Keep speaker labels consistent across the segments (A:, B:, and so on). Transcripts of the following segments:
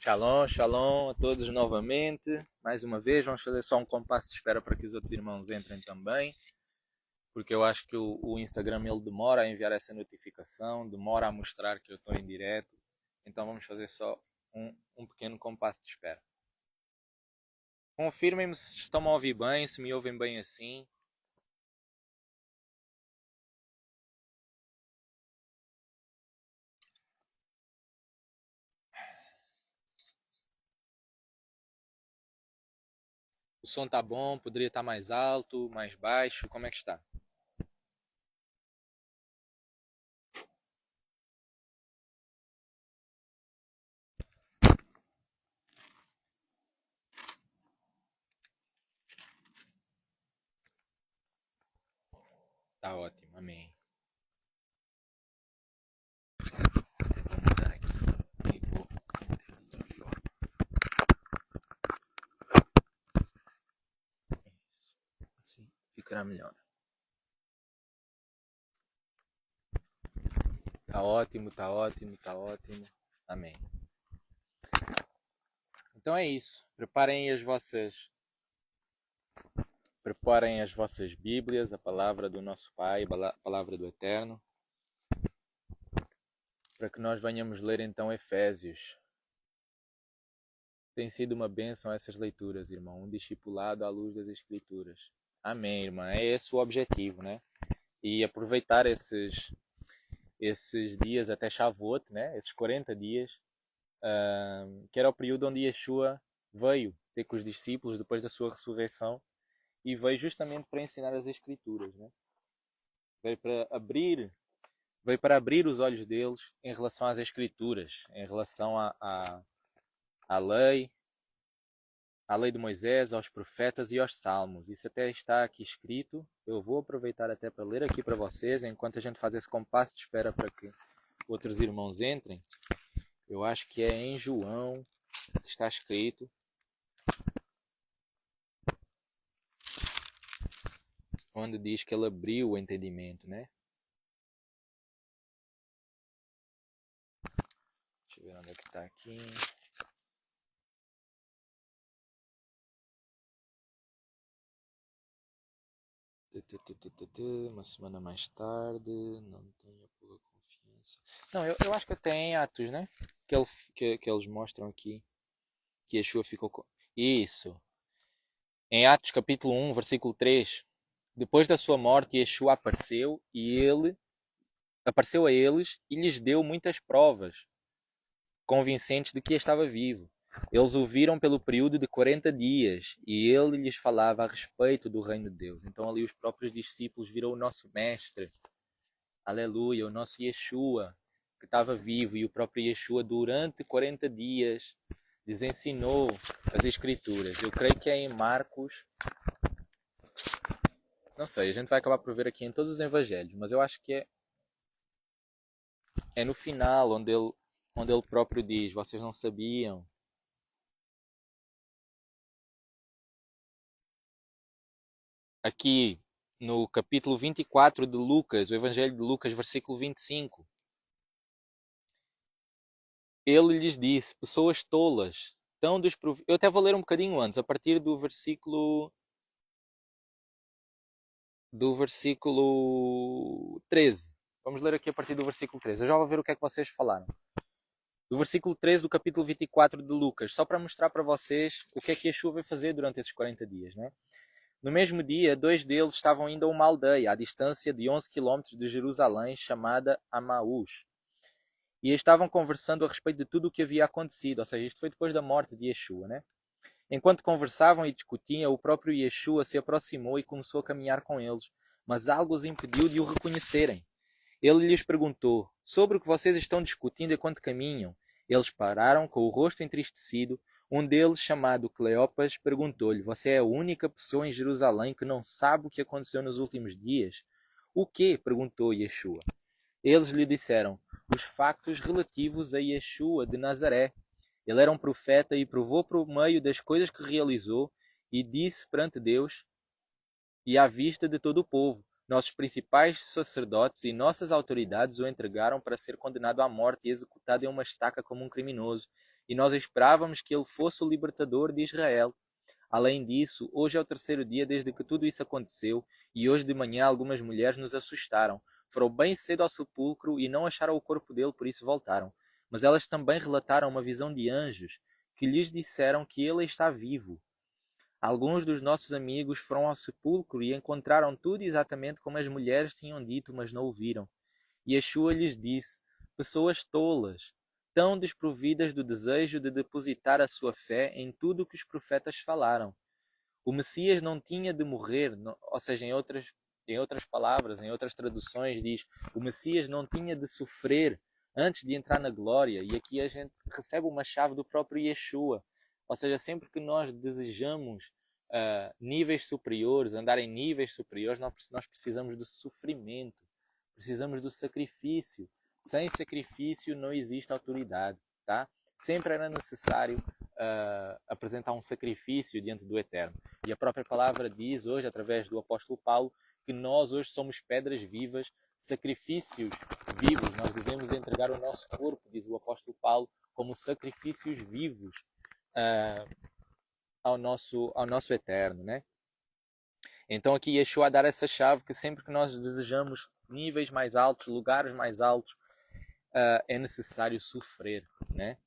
A: Shalom, shalom a todos novamente. Mais uma vez, vamos fazer só um compasso de espera para que os outros irmãos entrem também, porque eu acho que o Instagram ele demora a enviar essa notificação, demora a mostrar que eu estou em direto. Então vamos fazer só um pequeno compasso de espera. Confirmem-me se estão a ouvir bem, se me ouvem bem assim. O som está bom, poderia estar mais alto, mais baixo, como é que está? Está ótimo, amém. Vou mudar aqui e vou meter de outra forma. Assim ficará melhor. Tá ótimo, tá ótimo, tá ótimo. Amém. Então é isso. Preparem as vossas Bíblias, a palavra do nosso Pai, a palavra do Eterno, para que nós venhamos ler então Efésios. Tem sido uma bênção essas leituras, irmão, um discipulado à luz das Escrituras. Amém, irmã. É esse o objetivo, né? E aproveitar esses dias até Shavuot, né? Esses 40 dias, que era o período onde Yeshua veio ter com os discípulos depois da sua ressurreição e veio justamente para ensinar as Escrituras, né? Veio para abrir os olhos deles em relação às Escrituras, em relação à lei, à lei de Moisés, aos profetas e aos salmos. Isso até está aqui escrito. Eu vou aproveitar até para ler aqui para vocês, enquanto a gente faz esse compasso de espera para que outros irmãos entrem. Eu acho que é em João que está escrito, onde diz que ele abriu o entendimento, né? Deixa eu ver onde é que está aqui. Uma semana mais tarde, não tenho pouca confiança. Não, eu acho que até em Atos, né? Que eles mostram aqui que Yeshua ficou com. Isso. Em Atos capítulo 1, versículo 3. Depois da sua morte, Yeshua apareceu a eles e lhes deu muitas provas convincentes de que estava vivo. Eles o viram pelo período de 40 dias e ele lhes falava a respeito do reino de Deus. Então ali os próprios discípulos viram o nosso mestre, aleluia, o nosso Yeshua, que estava vivo, e o próprio Yeshua durante 40 dias lhes ensinou as Escrituras. Eu creio que é em Marcos, não sei, a gente vai acabar por ver aqui em todos os evangelhos, mas eu acho que é no final onde ele próprio diz: vocês não sabiam. Aqui no capítulo 24 de Lucas, o Evangelho de Lucas, versículo 25. Ele lhes disse: pessoas tolas, tão desprovidas. Eu até vou ler um bocadinho antes, a partir do versículo 13. Vamos ler aqui a partir do versículo 13. Eu já vou ver o que é que vocês falaram. Do versículo 13 do capítulo 24 de Lucas, só para mostrar para vocês o que é que Yeshua vai fazer durante esses 40 dias, né? No mesmo dia, 2 deles estavam indo a uma aldeia, à distância de 11 quilómetros de Jerusalém, chamada Amaús. E estavam conversando a respeito de tudo o que havia acontecido, ou seja, isto foi depois da morte de Yeshua, né? Enquanto conversavam e discutiam, o próprio Yeshua se aproximou e começou a caminhar com eles, mas algo os impediu de o reconhecerem. Ele lhes perguntou: sobre o que vocês estão discutindo enquanto caminham? Eles pararam, com o rosto entristecido. Um deles, chamado Cleopas, perguntou-lhe: você é a única pessoa em Jerusalém que não sabe o que aconteceu nos últimos dias? O quê? Perguntou Yeshua. Eles lhe disseram: os factos relativos a Yeshua de Nazaré. Ele era um profeta e provou por meio das coisas que realizou e disse perante Deus e à vista de todo o povo. Nossos principais sacerdotes e nossas autoridades o entregaram para ser condenado à morte e executado em uma estaca como um criminoso. e nós esperávamos que ele fosse o libertador de Israel. Além disso, hoje é o terceiro dia desde que tudo isso aconteceu, e hoje de manhã algumas mulheres nos assustaram. Foram bem cedo ao sepulcro e não acharam o corpo dele, por isso voltaram. Mas elas também relataram uma visão de anjos, que lhes disseram que ele está vivo. Alguns dos nossos amigos foram ao sepulcro e encontraram tudo exatamente como as mulheres tinham dito, mas não o viram. Yeshua lhes disse: pessoas tolas, tão desprovidas do desejo de depositar a sua fé em tudo o que os profetas falaram. O Messias não tinha de morrer, ou seja, em outras palavras, em outras traduções diz, o Messias não tinha de sofrer antes de entrar na glória. E aqui a gente recebe uma chave do próprio Yeshua. Ou seja, sempre que nós desejamos níveis superiores, andar em níveis superiores, nós precisamos do sofrimento, precisamos do sacrifício. Sem sacrifício não existe autoridade, tá? Sempre era necessário apresentar um sacrifício diante do Eterno. E a própria palavra diz hoje, através do apóstolo Paulo, que nós hoje somos pedras vivas, sacrifícios vivos. Nós devemos entregar o nosso corpo, diz o apóstolo Paulo, como sacrifícios vivos ao nosso Eterno, né? Então aqui Yeshua dar essa chave que sempre que nós desejamos níveis mais altos, lugares mais altos, é necessário sofrer, né?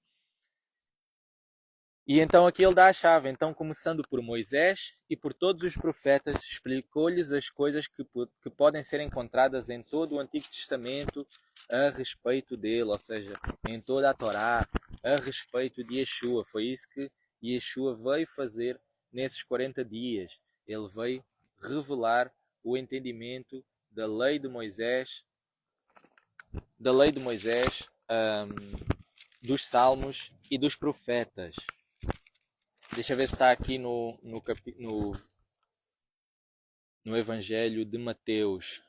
A: E então aqui ele dá a chave. Então, começando por Moisés e por todos os profetas, explicou-lhes as coisas que podem ser encontradas em todo o Antigo Testamento a respeito dele, ou seja, em toda a Torá, a respeito de Yeshua. Foi isso que Yeshua veio fazer nesses 40 dias. Ele veio revelar o entendimento da lei de Moisés, dos Salmos e dos profetas. Deixa eu ver se está aqui no Evangelho de Mateus.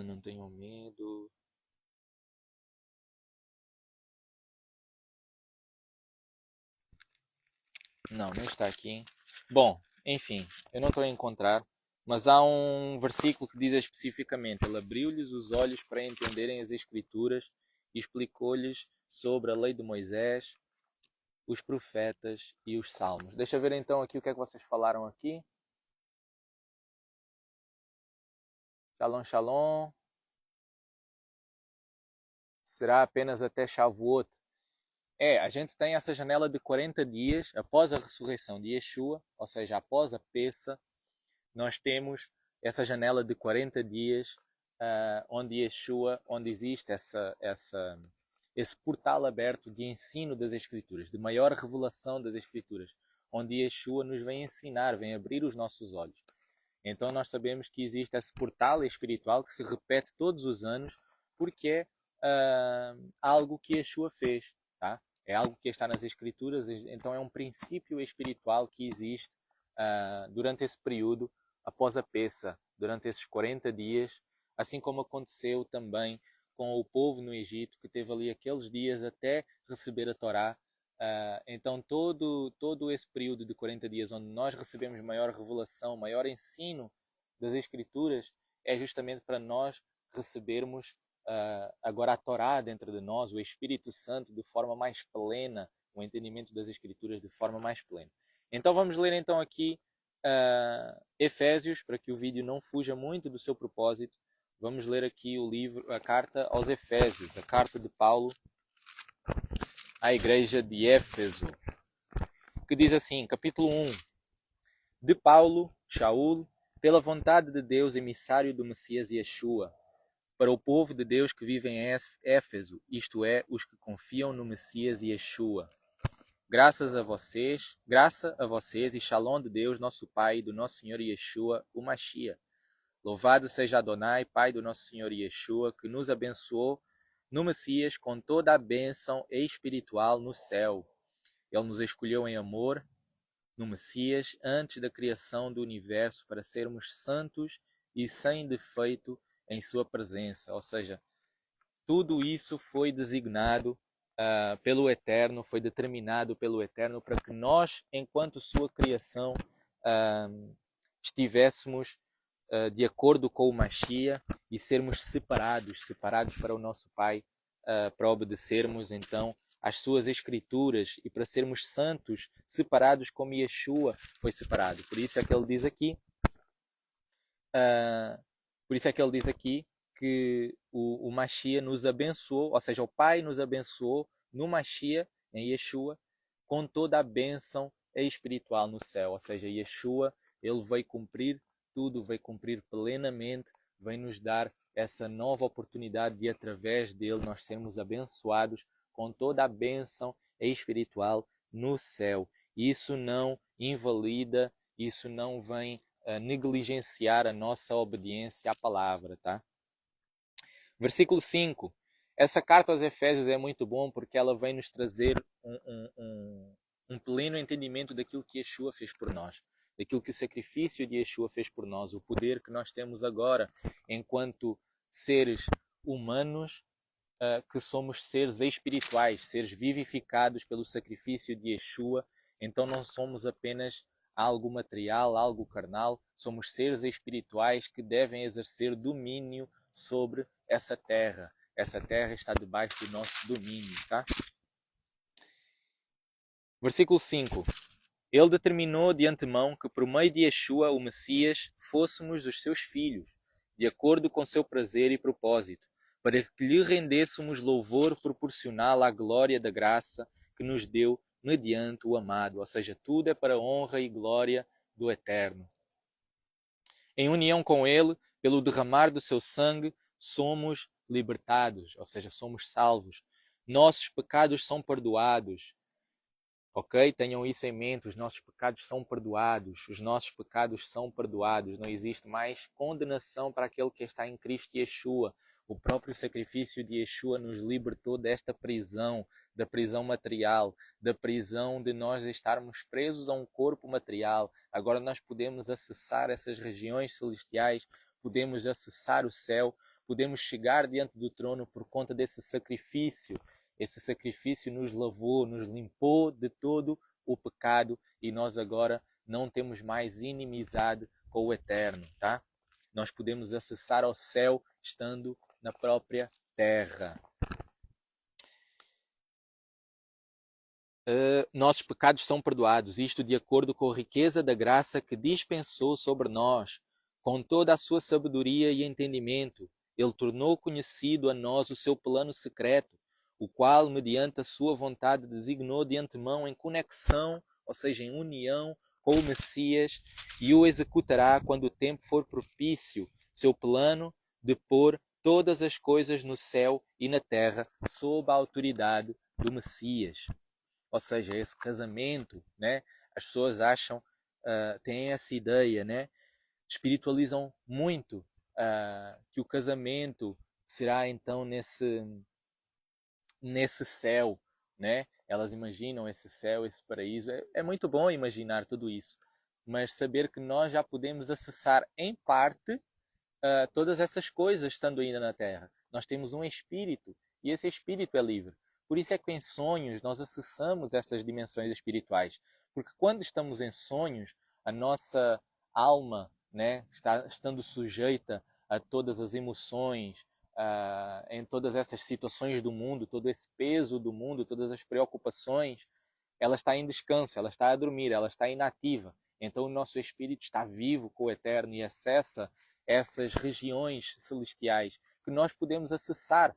A: Não tenham medo. Não está aqui. Bom, enfim, eu não estou a encontrar. Mas há um versículo que diz especificamente: ele abriu-lhes os olhos para entenderem as Escrituras e explicou-lhes sobre a lei de Moisés, os profetas e os salmos. Deixa eu ver então aqui o que é que vocês falaram aqui. Shalom, shalom. Será apenas até Shavuot? A gente tem essa janela de 40 dias após a ressurreição de Yeshua, ou seja, após a Pessa, nós temos essa janela de 40 dias onde existe esse portal aberto de ensino das Escrituras, de maior revelação das Escrituras, onde Yeshua nos vem ensinar, vem abrir os nossos olhos. Então nós sabemos que existe esse portal espiritual que se repete todos os anos, porque é algo que Yeshua fez, tá? É algo que está nas Escrituras, então é um princípio espiritual que existe durante esse período, após a Pessa, durante esses 40 dias, assim como aconteceu também com o povo no Egito, que teve ali aqueles dias até receber a Torá. Então todo esse período de 40 dias onde nós recebemos maior revelação, maior ensino das Escrituras, é justamente para nós recebermos agora a Torá dentro de nós, o Espírito Santo de forma mais plena, o entendimento das Escrituras de forma mais plena. Então vamos ler então aqui Efésios, para que o vídeo não fuja muito do seu propósito. Vamos ler aqui a carta aos Efésios, a carta de Paulo à igreja de Éfeso, que diz assim, capítulo 1: de Paulo, Shaul, pela vontade de Deus, emissário do Messias Yeshua, para o povo de Deus que vive em Éfeso, isto é, os que confiam no Messias Yeshua. Graça a vocês e Shalom de Deus, nosso Pai, e do nosso Senhor Yeshua, o Mashiach. Louvado seja Adonai, Pai do nosso Senhor Yeshua, que nos abençoou no Messias com toda a bênção espiritual no céu. Ele nos escolheu em amor no Messias antes da criação do universo para sermos santos e sem defeito em sua presença. Ou seja, tudo isso foi designado pelo Eterno, foi determinado pelo Eterno para que nós, enquanto sua criação, estivéssemos de acordo com o Mashiach e sermos separados para o nosso Pai para obedecermos então às suas escrituras e para sermos santos, separados como Yeshua foi separado. Por isso é que ele diz aqui, que o Mashiach nos abençoou, ou seja, o Pai nos abençoou no Mashiach, em Yeshua, com toda a bênção espiritual no céu. Ou seja, Yeshua, ele veio cumprir tudo, veio cumprir plenamente, veio nos dar essa nova oportunidade de, através dele, nós sermos abençoados com toda a bênção espiritual no céu. Isso não invalida, isso não vem negligenciar a nossa obediência à palavra, tá? Versículo 5. Essa carta aos Efésios é muito bom porque ela vem nos trazer um pleno entendimento daquilo que Yeshua fez por nós, daquilo que o sacrifício de Yeshua fez por nós, o poder que nós temos agora enquanto seres humanos, que somos seres espirituais, seres vivificados pelo sacrifício de Yeshua. Então não somos apenas algo material, algo carnal, somos seres espirituais que devem exercer domínio sobre essa terra. Essa terra está debaixo do nosso domínio, tá? Versículo 5. Ele determinou de antemão que por meio de Yeshua, o Messias, fôssemos os seus filhos, de acordo com seu prazer e propósito, para que lhe rendêssemos louvor proporcional à glória da graça que nos deu mediante o amado. Ou seja, tudo é para a honra e glória do Eterno. Em união com ele, pelo derramar do seu sangue, somos libertados, ou seja, somos salvos. Nossos pecados são perdoados. Ok? Tenham isso em mente, os nossos pecados são perdoados, os nossos pecados são perdoados, não existe mais condenação para aquele que está em Cristo Yeshua. O próprio sacrifício de Yeshua nos libertou desta prisão, da prisão material, da prisão de nós estarmos presos a um corpo material. Agora nós podemos acessar essas regiões celestiais, podemos acessar o céu, podemos chegar diante do trono por conta desse sacrifício. Esse sacrifício nos lavou, nos limpou de todo o pecado e nós agora não temos mais inimizade com o Eterno, tá? Nós podemos acessar ao céu estando na própria terra. Nossos pecados são perdoados, isto de acordo com a riqueza da graça que dispensou sobre nós, com toda a sua sabedoria e entendimento. Ele tornou conhecido a nós o seu plano secreto, o qual, mediante a sua vontade, designou de antemão em conexão, ou seja, em união com o Messias, e o executará quando o tempo for propício, seu plano de pôr todas as coisas no céu e na terra sob a autoridade do Messias. Ou seja, esse casamento, né? As pessoas acham, têm essa ideia, né? Espiritualizam muito que o casamento será então nesse céu, né? Elas imaginam esse céu, esse paraíso. É muito bom imaginar tudo isso, mas saber que nós já podemos acessar em parte todas essas coisas estando ainda na Terra. Nós temos um espírito e esse espírito é livre. Por isso é que em sonhos nós acessamos essas dimensões espirituais, porque quando estamos em sonhos, a nossa alma, né, estando sujeita a todas as emoções, em todas essas situações do mundo, todo esse peso do mundo, todas as preocupações, ela está em descanso, ela está a dormir, ela está inativa. Então o nosso espírito está vivo com o Eterno e acessa essas regiões celestiais que nós podemos acessar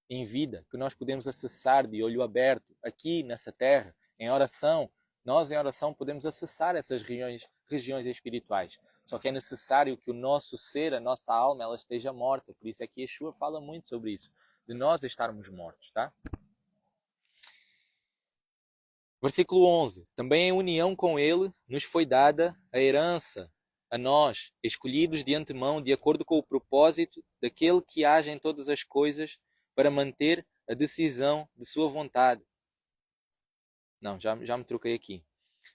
A: em vida, que nós podemos acessar de olho aberto, aqui nessa terra, em oração. Nós em oração podemos acessar essas regiões espirituais. Só que é necessário que o nosso ser, a nossa alma, ela esteja morta. Por isso é que Yeshua fala muito sobre isso, de nós estarmos mortos, tá? Versículo 11. Também em união com ele nos foi dada a herança, a nós, escolhidos de antemão, de acordo com o propósito daquele que age em todas as coisas para manter a decisão de sua vontade. Não, já me troquei aqui.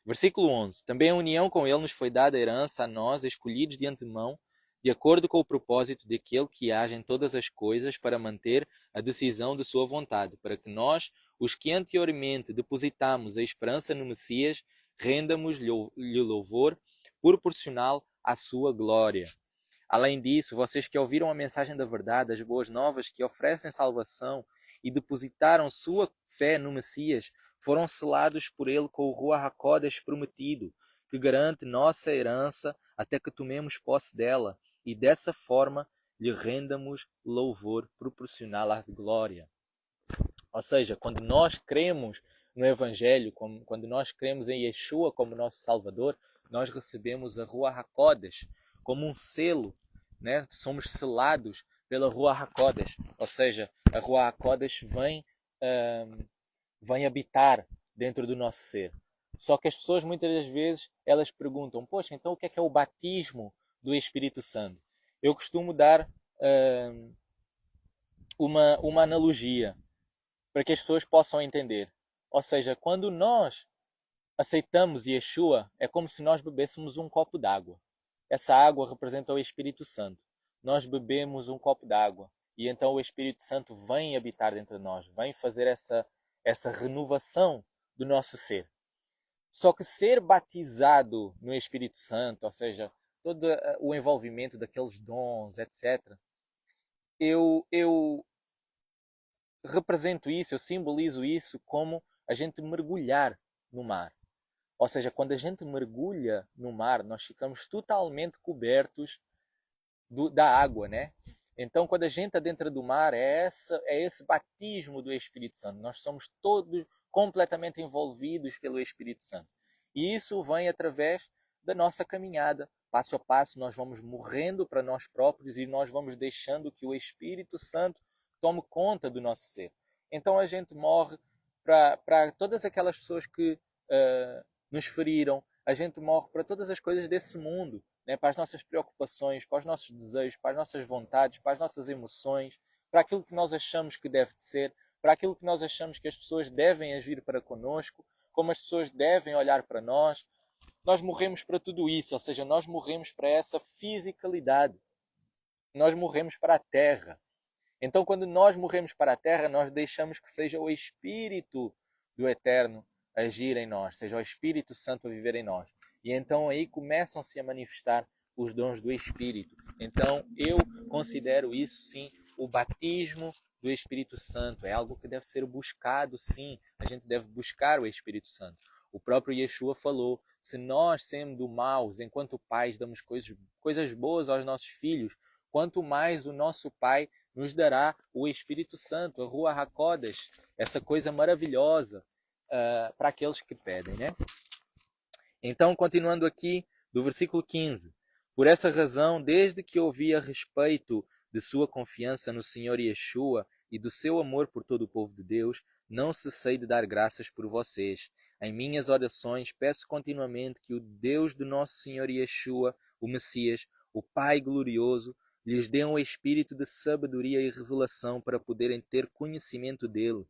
A: Versículo 11. Também em união com ele nos foi dada a herança a nós, escolhidos de antemão, de acordo com o propósito daquele que age em todas as coisas para manter a decisão de sua vontade, para que nós, os que anteriormente depositamos a esperança no Messias, rendamos-lhe louvor proporcional à sua glória. Além disso, vocês que ouviram a mensagem da verdade, as boas novas que oferecem salvação e depositaram sua fé no Messias foram selados por ele com o Ruach HaKodesh prometido, que garante nossa herança até que tomemos posse dela, e dessa forma lhe rendamos louvor proporcional à glória. Ou seja, quando nós cremos no Evangelho, quando nós cremos em Yeshua como nosso Salvador, nós recebemos a Ruach HaKodesh como um selo, né? Somos selados pela Ruach HaKodesh. Ou seja, a Ruach HaKodesh vem habitar dentro do nosso ser. Só que as pessoas muitas das vezes elas perguntam, poxa, então o que é o batismo do Espírito Santo? Eu costumo dar uma analogia para que as pessoas possam entender. Ou seja, quando nós aceitamos Yeshua, é como se nós bebêssemos um copo d'água. Essa água representa o Espírito Santo. Nós bebemos um copo d'água e então o Espírito Santo vem habitar dentro de nós, vem fazer essa renovação do nosso ser. Só que ser batizado no Espírito Santo, ou seja, todo o envolvimento daqueles dons, etc., eu represento isso, eu simbolizo isso como a gente mergulhar no mar. Ou seja, quando a gente mergulha no mar, nós ficamos totalmente cobertos da água, né? Então, quando a gente está dentro do mar, é esse batismo do Espírito Santo. Nós somos todos completamente envolvidos pelo Espírito Santo. E isso vem através da nossa caminhada. Passo a passo, nós vamos morrendo para nós próprios e nós vamos deixando que o Espírito Santo tome conta do nosso ser. Então, a gente morre para todas aquelas pessoas que nos feriram. A gente morre para todas as coisas desse mundo, né? Para as nossas preocupações, para os nossos desejos, para as nossas vontades, para as nossas emoções, para aquilo que nós achamos que deve de ser, para aquilo que nós achamos que as pessoas devem agir para conosco, como as pessoas devem olhar para nós. Nós morremos para tudo isso, ou seja, nós morremos para essa fisicalidade. Nós morremos para a terra. Então, quando nós morremos para a terra, nós deixamos que seja o Espírito do Eterno agir em nós, seja o Espírito Santo a viver em nós. E então aí começam-se a manifestar os dons do Espírito. Então eu considero isso sim o batismo do Espírito Santo. É algo que deve ser buscado, sim. A gente deve buscar o Espírito Santo. O próprio Yeshua falou, se nós, sendo maus, enquanto pais, damos coisas boas aos nossos filhos, quanto mais o nosso Pai nos dará o Espírito Santo, a Ruach HaKodesh, essa coisa maravilhosa para aqueles que pedem, né? Então, continuando aqui, do versículo 15. Por essa razão, desde que ouvi a respeito de sua confiança no Senhor Yeshua e do seu amor por todo o povo de Deus, não cessei de dar graças por vocês. Em minhas orações, peço continuamente que o Deus do nosso Senhor Yeshua, o Messias, o Pai glorioso, lhes dê um espírito de sabedoria e revelação para poderem ter conhecimento dele.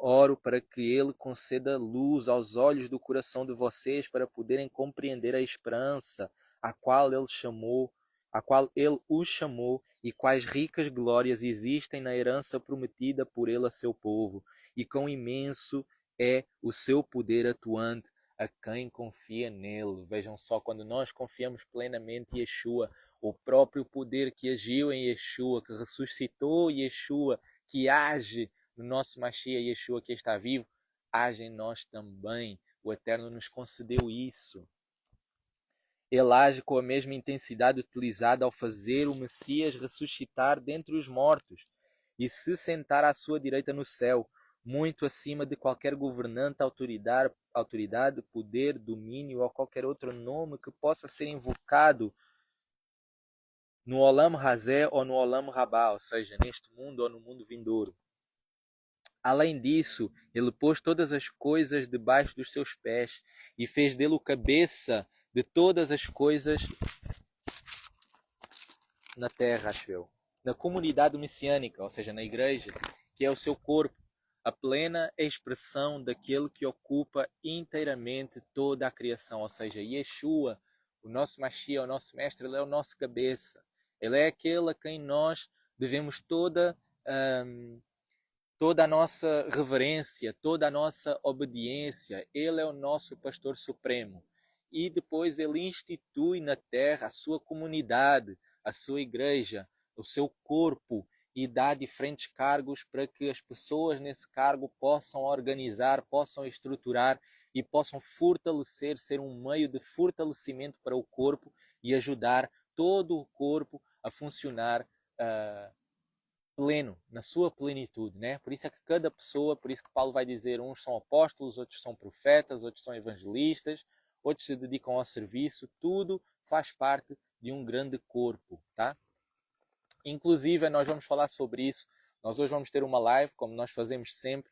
A: Oro para que ele conceda luz aos olhos do coração de vocês para poderem compreender a esperança a qual ele os chamou e quais ricas glórias existem na herança prometida por ele a seu povo e quão imenso é o seu poder atuante a quem confia nele. Vejam só, quando nós confiamos plenamente em Yeshua, o próprio poder que agiu em Yeshua, que ressuscitou Yeshua, que age no nosso Mashiach Yeshua que está vivo, age em nós também. O Eterno nos concedeu isso. Ele age com a mesma intensidade utilizada ao fazer o Messias ressuscitar dentre os mortos e se sentar à sua direita no céu, muito acima de qualquer governante, autoridade, poder, domínio ou qualquer outro nome que possa ser invocado no Olam Hazé ou no Olam Rabá, ou seja, neste mundo ou no mundo vindouro. Além disso, ele pôs todas as coisas debaixo dos seus pés e fez dele o cabeça de todas as coisas na terra, acho eu. Na comunidade messiânica, ou seja, na igreja, que é o seu corpo, a plena expressão daquele que ocupa inteiramente toda a criação, ou seja, Yeshua, o nosso Mashiach, o nosso mestre, ele é o nosso cabeça. Ele é aquele a quem nós devemos toda a nossa reverência, toda a nossa obediência. Ele é o nosso pastor supremo. E depois ele institui na terra a sua comunidade, a sua igreja, o seu corpo. e dá diferentes cargos para que as pessoas nesse cargo possam organizar, possam estruturar e possam fortalecer, ser um meio de fortalecimento para o corpo e ajudar todo o corpo a funcionar pleno, na sua plenitude, né? Por isso é que cada pessoa, por isso que Paulo vai dizer, uns são apóstolos, outros são profetas, outros são evangelistas, outros se dedicam ao serviço, tudo faz parte de um grande corpo, tá? Inclusive, nós vamos falar sobre isso. Nós hoje vamos ter uma live, como nós fazemos sempre,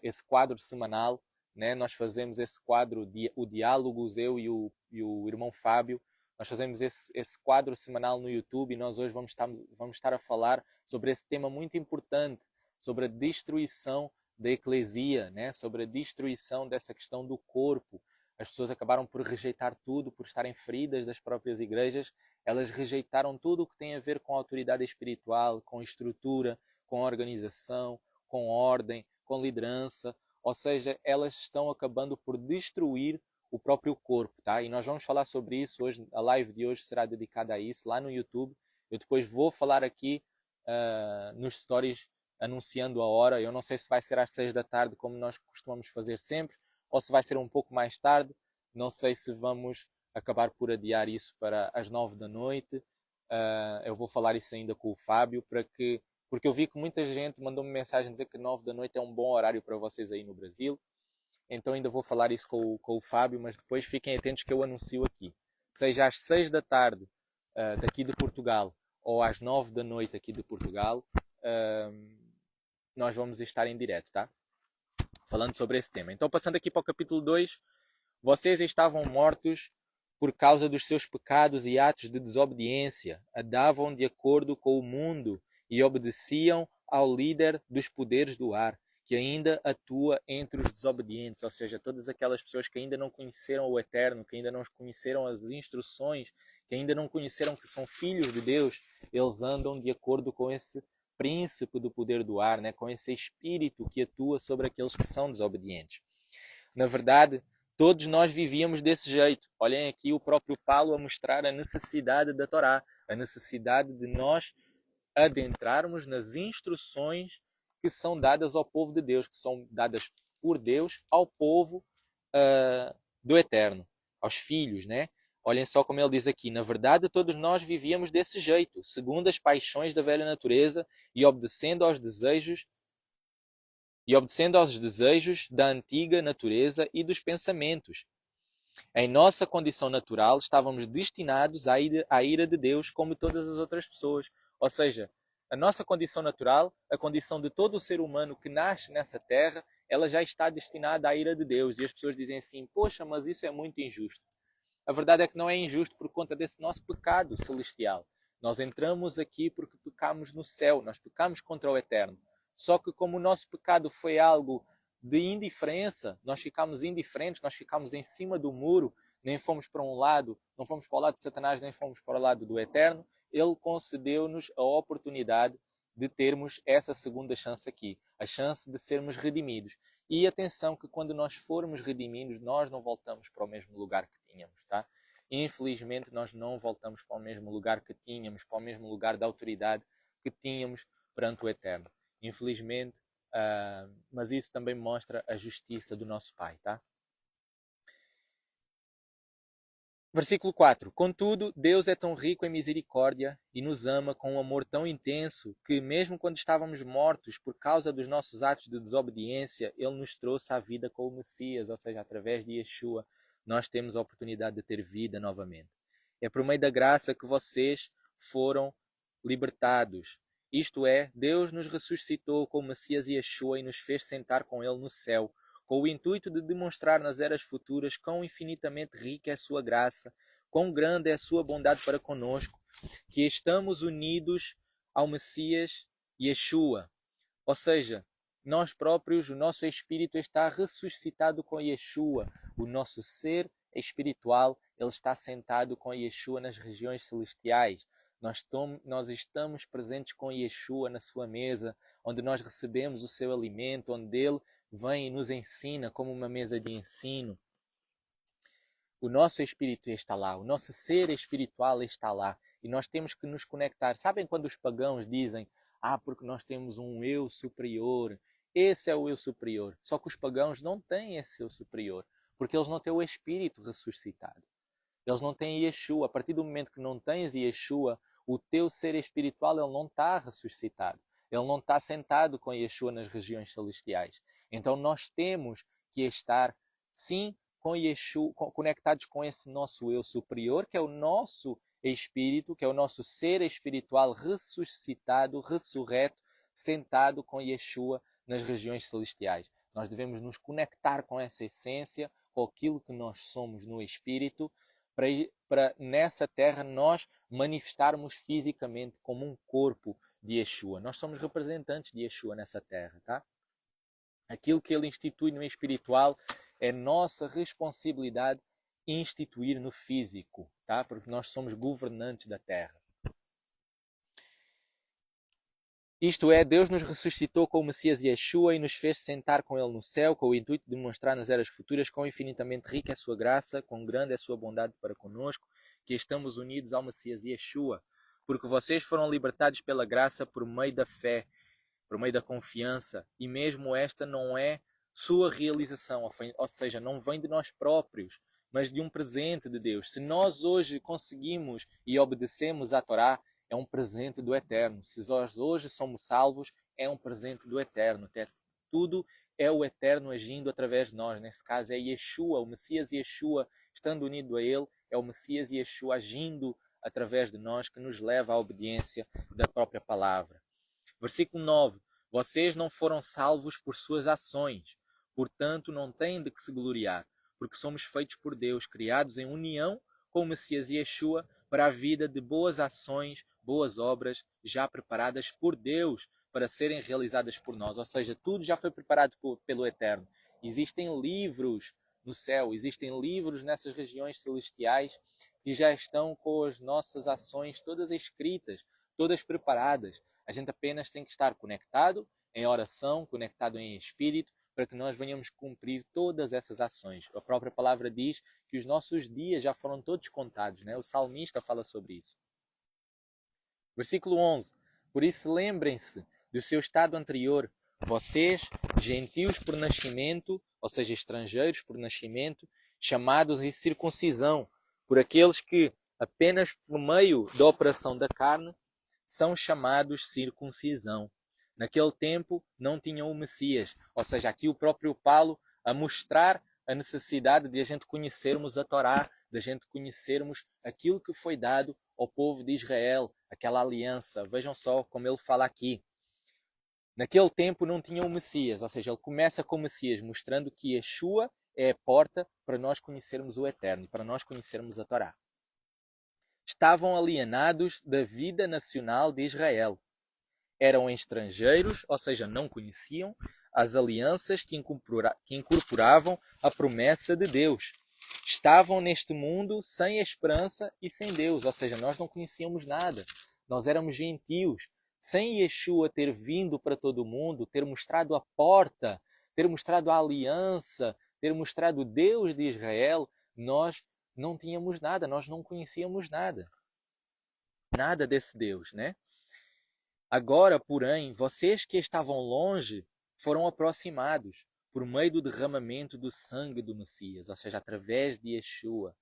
A: esse quadro semanal, né? Nós fazemos esse quadro, o Diálogos, eu e o irmão Fábio, nós fazemos esse quadro semanal no YouTube e nós hoje vamos estar a falar sobre esse tema muito importante, sobre a destruição da eclesia, né? Sobre a destruição dessa questão do corpo. As pessoas acabaram por rejeitar tudo, por estarem feridas das próprias igrejas. Elas rejeitaram tudo o que tem a ver com autoridade espiritual, com estrutura, com organização, com ordem, com liderança. Ou seja, elas estão acabando por destruir o próprio corpo, tá? E nós vamos falar sobre isso hoje. A live de hoje será dedicada a isso, lá no YouTube. Eu depois vou falar aqui nos stories, anunciando a hora. Eu não sei se vai ser às 6 da tarde, como nós costumamos fazer sempre, ou se vai ser um pouco mais tarde. Não sei se vamos acabar por adiar isso para as 9 da noite. Eu vou falar isso ainda com o Fábio, porque eu vi que muita gente mandou-me mensagem dizer que 9 da noite é um bom horário para vocês aí no Brasil. Então ainda vou falar isso com o Fábio, mas depois fiquem atentos que eu anuncio aqui. Seja às 6 da tarde daqui de Portugal ou às 9 da noite aqui de Portugal, nós vamos estar em direto, tá? Falando sobre esse tema. Então, passando aqui para o capítulo 2, vocês estavam mortos por causa dos seus pecados e atos de desobediência, andavam de acordo com o mundo e obedeciam ao líder dos poderes do ar, que ainda atua entre os desobedientes, ou seja, todas aquelas pessoas que ainda não conheceram o Eterno, que ainda não conheceram as instruções, que ainda não conheceram que são filhos de Deus, eles andam de acordo com esse príncipe do poder do ar, né? Com esse espírito que atua sobre aqueles que são desobedientes. Na verdade, todos nós vivíamos desse jeito. Olhem aqui o próprio Paulo a mostrar a necessidade da Torá, a necessidade de nós adentrarmos nas instruções que são dadas ao povo de Deus, que são dadas por Deus ao povo do Eterno, aos filhos, né? Olhem só como ele diz aqui, na verdade todos nós vivíamos desse jeito, segundo as paixões da velha natureza e obedecendo aos desejos da antiga natureza e dos pensamentos. Em nossa condição natural, estávamos destinados à ira de Deus, como todas as outras pessoas. Ou seja, a nossa condição natural, a condição de todo o ser humano que nasce nessa terra, ela já está destinada à ira de Deus. E as pessoas dizem assim, poxa, mas isso é muito injusto. A verdade é que não é injusto por conta desse nosso pecado celestial. Nós entramos aqui porque pecamos no céu, nós pecamos contra o Eterno. Só que como o nosso pecado foi algo de indiferença, nós ficamos indiferentes, nós ficamos em cima do muro, nem fomos para um lado, não fomos para o lado de Satanás, nem fomos para o lado do Eterno, ele concedeu-nos a oportunidade de termos essa segunda chance aqui, a chance de sermos redimidos. E atenção que quando nós formos redimidos, nós não voltamos para o mesmo lugar que tínhamos, tá? Infelizmente, nós não voltamos para o mesmo lugar que tínhamos, para o mesmo lugar de autoridade que tínhamos perante o Eterno. Infelizmente, mas isso também mostra a justiça do nosso Pai, tá? Versículo 4. Contudo, Deus é tão rico em misericórdia e nos ama com um amor tão intenso que, mesmo quando estávamos mortos por causa dos nossos atos de desobediência, Ele nos trouxe à vida com o Messias, ou seja, através de Yeshua, nós temos a oportunidade de ter vida novamente. É por meio da graça que vocês foram libertados. Isto é, Deus nos ressuscitou com o Messias Yeshua e nos fez sentar com Ele no céu, com o intuito de demonstrar nas eras futuras quão infinitamente rica é a sua graça, quão grande é a sua bondade para conosco, que estamos unidos ao Messias Yeshua. Ou seja, nós próprios, o nosso espírito está ressuscitado com Yeshua, o nosso ser espiritual, ele está sentado com Yeshua nas regiões celestiais. Nós estamos presentes com Yeshua na sua mesa, onde nós recebemos o seu alimento, onde ele vem e nos ensina como uma mesa de ensino. O nosso espírito está lá, o nosso ser espiritual está lá. E nós temos que nos conectar. Sabem quando os pagãos dizem, porque nós temos um eu superior. Esse é o eu superior. Só que os pagãos não têm esse eu superior, porque eles não têm o Espírito ressuscitado. Eles não têm Yeshua. A partir do momento que não tens Yeshua, o teu ser espiritual ele não está ressuscitado. Ele não está sentado com Yeshua nas regiões celestiais. Então nós temos que estar, sim, com Yeshua, conectados com esse nosso eu superior, que é o nosso espírito, que é o nosso ser espiritual ressuscitado, ressurreto, sentado com Yeshua nas regiões celestiais. Nós devemos nos conectar com essa essência, com aquilo que nós somos no espírito, para nessa terra nós manifestarmos fisicamente como um corpo de Yeshua. Nós somos representantes de Yeshua nessa terra, tá? Aquilo que ele institui no espiritual é nossa responsabilidade instituir no físico, tá? Porque nós somos governantes da terra. Isto é, Deus nos ressuscitou com o Messias Yeshua e nos fez sentar com ele no céu, com o intuito de demonstrar nas eras futuras quão infinitamente rica é a sua graça, quão grande é a sua bondade para conosco, que estamos unidos ao Messias Yeshua, porque vocês foram libertados pela graça por meio da fé, por meio da confiança, e mesmo esta não é sua realização, ou seja, não vem de nós próprios, mas de um presente de Deus. Se nós hoje conseguimos e obedecemos à Torá, é um presente do Eterno. Se nós hoje somos salvos, é um presente do Eterno. Tudo é o Eterno agindo através de nós. Nesse caso é Yeshua, o Messias Yeshua, estando unido a Ele, é o Messias Yeshua agindo através de nós, que nos leva à obediência da própria palavra. Versículo 9. Vocês não foram salvos por suas ações, portanto não têm de que se gloriar, porque somos feitos por Deus, criados em união com o Messias Yeshua, para a vida de boas ações, boas obras, já preparadas por Deus para serem realizadas por nós. Ou seja, tudo já foi preparado pelo Eterno. Existem livros no céu, existem livros nessas regiões celestiais que já estão com as nossas ações todas escritas, todas preparadas. A gente apenas tem que estar conectado em oração, conectado em espírito, para que nós venhamos cumprir todas essas ações. A própria palavra diz que os nossos dias já foram todos contados, né? O salmista fala sobre isso. Versículo 11. Por isso lembrem-se do seu estado anterior, vocês, gentios por nascimento, ou seja, estrangeiros por nascimento, chamados em circuncisão, por aqueles que, apenas por meio da operação da carne, são chamados circuncisão. Naquele tempo não tinham o Messias, ou seja, aqui o próprio Paulo a mostrar a necessidade de a gente conhecermos a Torá, de a gente conhecermos aquilo que foi dado ao povo de Israel, aquela aliança. Vejam só como ele fala aqui. Naquele tempo não tinham o Messias, ou seja, ele começa com o Messias, mostrando que Yeshua é a porta para nós conhecermos o Eterno, para nós conhecermos a Torá. Estavam alienados da vida nacional de Israel. Eram estrangeiros, ou seja, não conheciam as alianças que incorporavam a promessa de Deus. Estavam neste mundo sem esperança e sem Deus, ou seja, nós não conhecíamos nada. Nós éramos gentios. Sem Yeshua ter vindo para todo mundo, ter mostrado a porta, ter mostrado a aliança, ter mostrado o Deus de Israel, nós não tínhamos nada, nós não conhecíamos nada. Nada desse Deus, né? Agora, porém, vocês que estavam longe foram aproximados por meio do derramamento do sangue do Messias, ou seja, através de Yeshua.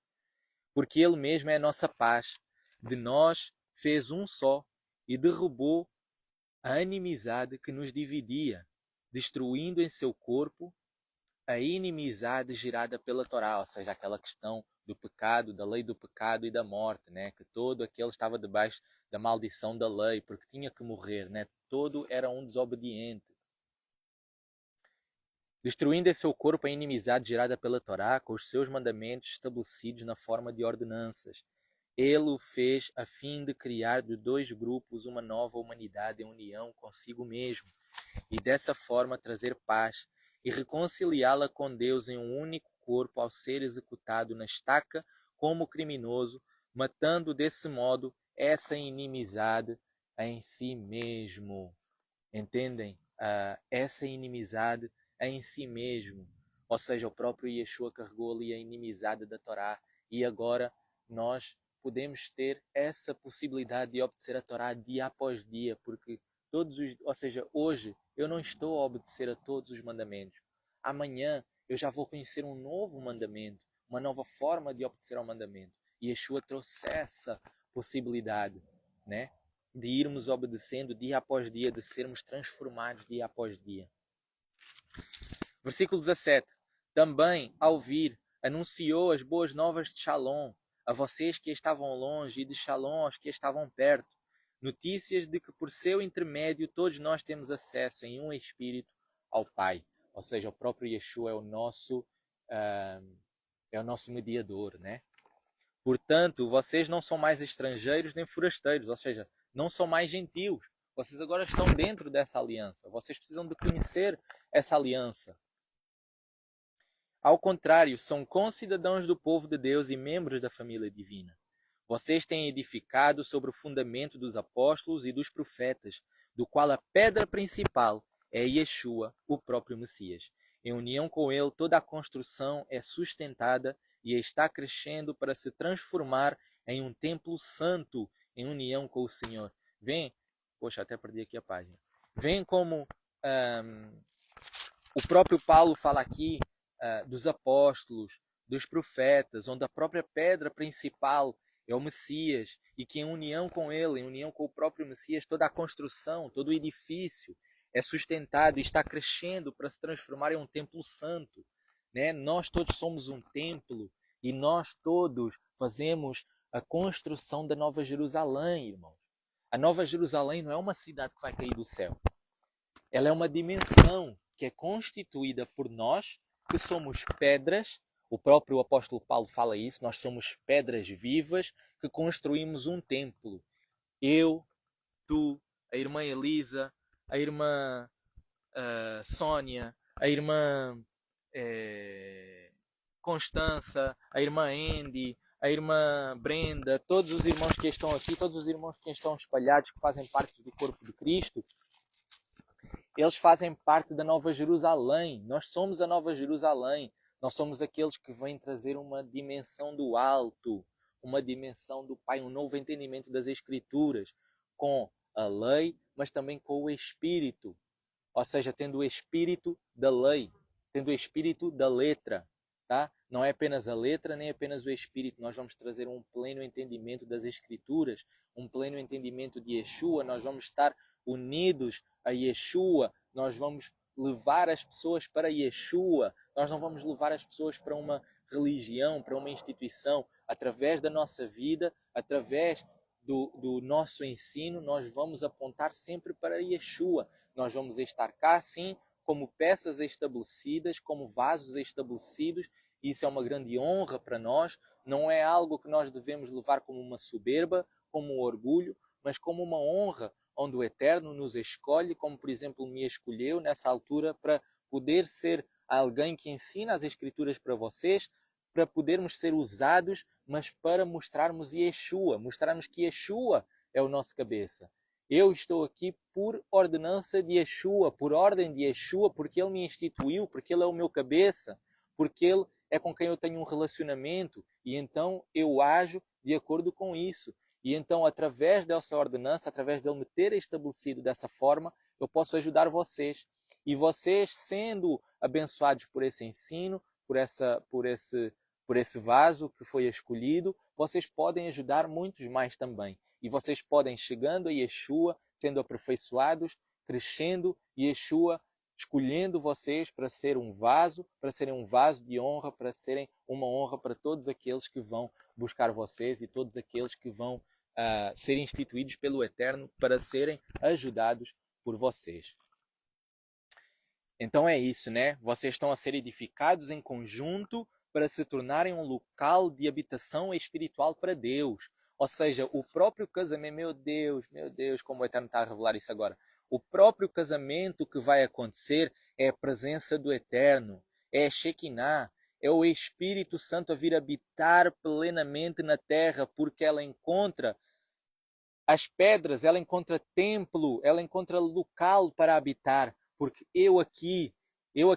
A: Porque Ele mesmo é a nossa paz. De nós fez um só e derrubou a inimizade que nos dividia, destruindo em seu corpo a inimizade gerada pela Torá, ou seja, aquela questão do pecado, da lei do pecado e da morte, né? Que todo aquele estava debaixo da maldição da lei, porque tinha que morrer, né? Todo era um desobediente. Destruindo em seu corpo a inimizade gerada pela Torá, com os seus mandamentos estabelecidos na forma de ordenanças. Ele o fez a fim de criar de dois grupos uma nova humanidade em união consigo mesmo, e dessa forma trazer paz e reconciliá-la com Deus em um único corpo ao ser executado na estaca como criminoso, matando desse modo essa inimizade em si mesmo. Entendem? Essa inimizade em si mesmo. Ou seja, o próprio Yeshua carregou ali a inimizade da Torá e agora nós podemos ter essa possibilidade de obedecer a Torá dia após dia, porque ou seja, hoje eu não estou a obedecer a todos os mandamentos. Amanhã eu já vou conhecer um novo mandamento, uma nova forma de obedecer ao mandamento. E Yeshua trouxe essa possibilidade, né? De irmos obedecendo dia após dia, de sermos transformados dia após dia. Versículo 17. Também, ao vir, anunciou as boas novas de Shalom a vocês que estavam longe e de Shalom aos que estavam perto. Notícias de que por seu intermédio todos nós temos acesso em um Espírito ao Pai. Ou seja, o próprio Yeshua é o nosso mediador, né? Portanto, vocês não são mais estrangeiros nem forasteiros, ou seja, não são mais gentios. Vocês agora estão dentro dessa aliança. Vocês precisam de conhecer essa aliança. Ao contrário, são concidadãos do povo de Deus e membros da família divina. Vocês têm edificado sobre o fundamento dos apóstolos e dos profetas, do qual a pedra principal é Yeshua, o próprio Messias. Em união com ele, toda a construção é sustentada e está crescendo para se transformar em um templo santo, em união com o Senhor. Poxa, até perdi aqui a página. Vem como o próprio Paulo fala aqui dos apóstolos, dos profetas, onde a própria pedra principal é o Messias, e que em união com ele, em união com o próprio Messias, toda a construção, todo o edifício é sustentado e está crescendo para se transformar em um templo santo, né? Nós todos somos um templo e nós todos fazemos a construção da Nova Jerusalém, irmãos. A Nova Jerusalém não é uma cidade que vai cair do céu. Ela é uma dimensão que é constituída por nós, que somos pedras. O próprio apóstolo Paulo fala isso. Nós somos pedras vivas que construímos um templo. Eu, tu, a irmã Elisa, a irmã Sônia, a irmã Constança, a irmã Andy, a irmã Brenda, todos os irmãos que estão aqui, todos os irmãos que estão espalhados, que fazem parte do corpo de Cristo, eles fazem parte da Nova Jerusalém. Nós somos a Nova Jerusalém. Nós somos aqueles que vêm trazer uma dimensão do alto, uma dimensão do Pai, um novo entendimento das Escrituras, com a lei, mas também com o Espírito. Ou seja, tendo o Espírito da lei, tendo o Espírito da letra. Tá? Não é apenas a letra, nem apenas o Espírito. Nós vamos trazer um pleno entendimento das Escrituras, um pleno entendimento de Yeshua. Nós vamos estar unidos a Yeshua. Nós vamos levar as pessoas para Yeshua. Nós não vamos levar as pessoas para uma religião, para uma instituição. Através da nossa vida, através do nosso ensino, nós vamos apontar sempre para Yeshua. Nós vamos estar cá, sim, como peças estabelecidas, como vasos estabelecidos. Isso é uma grande honra para nós. Não é algo que nós devemos levar como uma soberba, como um orgulho, mas como uma honra, onde o Eterno nos escolhe, como por exemplo me escolheu nessa altura para poder ser alguém que ensina as Escrituras para vocês, para podermos ser usados, mas para mostrarmos Yeshua, mostrarmos que Yeshua é o nosso cabeça. Eu estou aqui por ordenança de Yeshua, por ordem de Yeshua, porque Ele me instituiu, porque Ele é o meu cabeça, porque Ele é com quem eu tenho um relacionamento, e então eu ajo de acordo com isso. E então, através dessa ordenança, através dele me ter estabelecido dessa forma, eu posso ajudar vocês. E vocês, sendo abençoados por esse ensino, por esse vaso que foi escolhido, vocês podem ajudar muitos mais também. E vocês podem, chegando a Yeshua, sendo aperfeiçoados, crescendo, Yeshua escolhendo vocês para ser um vaso, para serem um vaso de honra, para serem uma honra para todos aqueles que vão buscar vocês e todos aqueles que vão serem instituídos pelo Eterno para serem ajudados por vocês. Então é isso, né? Vocês estão a ser edificados em conjunto para se tornarem um local de habitação espiritual para Deus. Ou seja, o próprio casamento, meu Deus, como o Eterno está a revelar isso agora. O próprio casamento que vai acontecer é a presença do Eterno, é a Shekinah, é o Espírito Santo a vir habitar plenamente na terra, porque ela encontra as pedras, ela encontra templo, ela encontra local para habitar. Porque eu aqui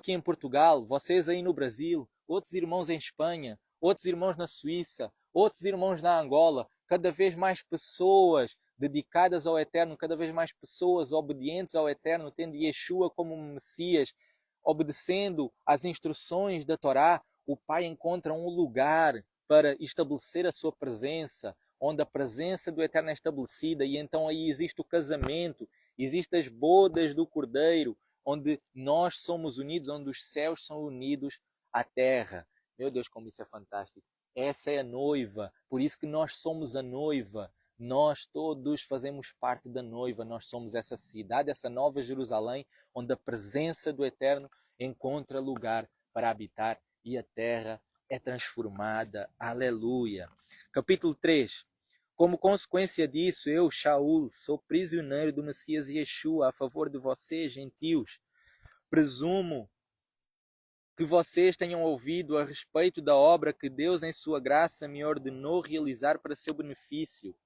A: em Portugal, vocês aí no Brasil, outros irmãos em Espanha, outros irmãos na Suíça, outros irmãos na Angola, cada vez mais pessoas dedicadas ao Eterno, cada vez mais pessoas obedientes ao Eterno, tendo Yeshua como Messias, obedecendo às instruções da Torá, o Pai encontra um lugar para estabelecer a sua presença, onde a presença do Eterno é estabelecida, e então aí existe o casamento, existem as bodas do Cordeiro, onde nós somos unidos, onde os céus são unidos à terra. Meu Deus, como isso é fantástico. Essa é a noiva, por isso que nós somos a noiva. Nós todos fazemos parte da noiva, nós somos essa cidade, essa nova Jerusalém, onde a presença do Eterno encontra lugar para habitar e a terra é transformada. Aleluia. Capítulo 3. Como consequência disso, eu, Shaul, sou prisioneiro do Messias Yeshua a favor de vocês, gentios. Presumo que vocês tenham ouvido a respeito da obra que Deus, em sua graça, me ordenou realizar para seu benefício.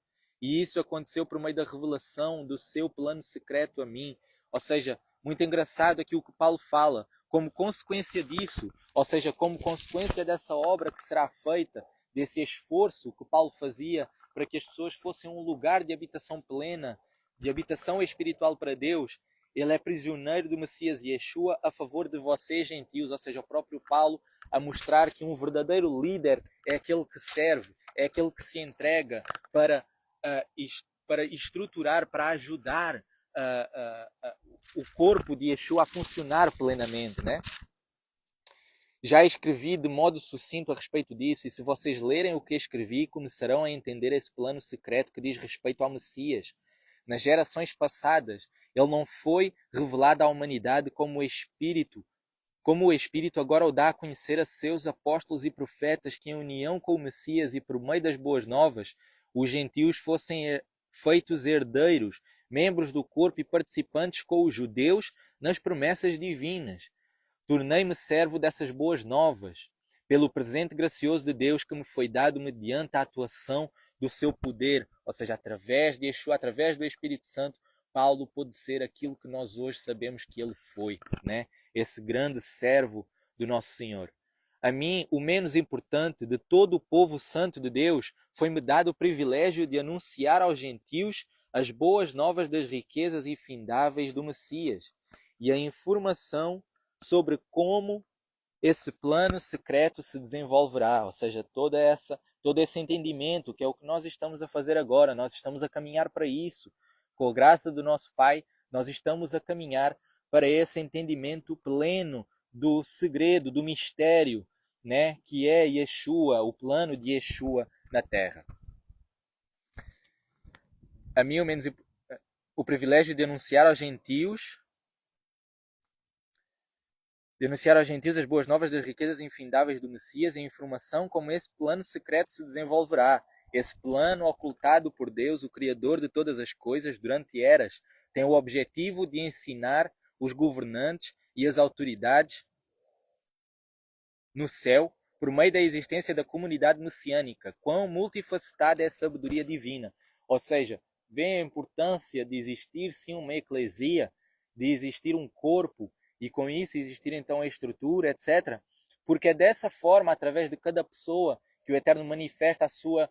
A: E isso aconteceu por meio da revelação do seu plano secreto a mim. Ou seja, muito engraçado aqui o que Paulo fala. Como consequência disso, ou seja, como consequência dessa obra que será feita, desse esforço que Paulo fazia para que as pessoas fossem um lugar de habitação plena, de habitação espiritual para Deus, ele é prisioneiro do Messias Yeshua a favor de vocês, gentios, ou seja, o próprio Paulo a mostrar que um verdadeiro líder é aquele que serve, é aquele que se entrega para estruturar, para ajudar o corpo de Yeshua a funcionar plenamente, né? Já escrevi de modo sucinto a respeito disso, e se vocês lerem o que escrevi, começarão a entender esse plano secreto que diz respeito ao Messias. Nas gerações passadas, ele não foi revelado à humanidade como o Espírito agora o dá a conhecer a seus apóstolos e profetas, que em união com o Messias e por meio das boas novas, os gentios fossem feitos herdeiros, membros do corpo e participantes com os judeus nas promessas divinas. Tornei-me servo dessas boas novas, pelo presente gracioso de Deus que me foi dado mediante a atuação do seu poder, ou seja, através de Yeshua, através do Espírito Santo, Paulo pôde ser aquilo que nós hoje sabemos que ele foi, né? Esse grande servo do nosso Senhor. A mim, o menos importante de todo o povo santo de Deus, foi-me dado o privilégio de anunciar aos gentios as boas novas das riquezas infindáveis do Messias e a informação sobre como esse plano secreto se desenvolverá, ou seja, todo esse entendimento, que é o que nós estamos a fazer agora, nós estamos a caminhar para isso. Com a graça do nosso Pai, nós estamos a caminhar para esse entendimento pleno do segredo, do mistério, né, que é Yeshua, o plano de Yeshua na Terra. A mim, ao menos, o privilégio de anunciar aos gentios as boas novas das riquezas infindáveis do Messias e a informação como esse plano secreto se desenvolverá. Esse plano ocultado por Deus, o Criador de todas as coisas, durante eras, tem o objetivo de ensinar os governantes e as autoridades no céu, por meio da existência da comunidade messiânica, quão multifacetada é a sabedoria divina. Ou seja, vê a importância de existir sim uma eclesia, de existir um corpo, e com isso existir então a estrutura, etc. Porque é dessa forma, através de cada pessoa, que o Eterno manifesta a sua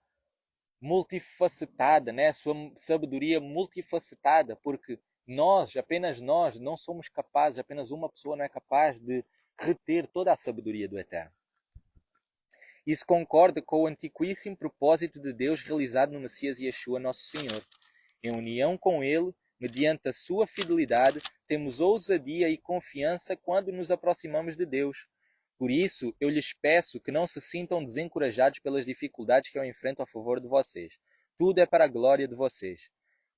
A: multifacetada, né? A sua sabedoria multifacetada, porque apenas nós, não somos capazes, apenas uma pessoa não é capaz de reter toda a sabedoria do Eterno. Isso concorda com o antiquíssimo propósito de Deus realizado no Messias Yeshua, nosso Senhor. Em união com Ele, mediante a sua fidelidade, temos ousadia e confiança quando nos aproximamos de Deus. Por isso, eu lhes peço que não se sintam desencorajados pelas dificuldades que eu enfrento a favor de vocês. Tudo é para a glória de vocês.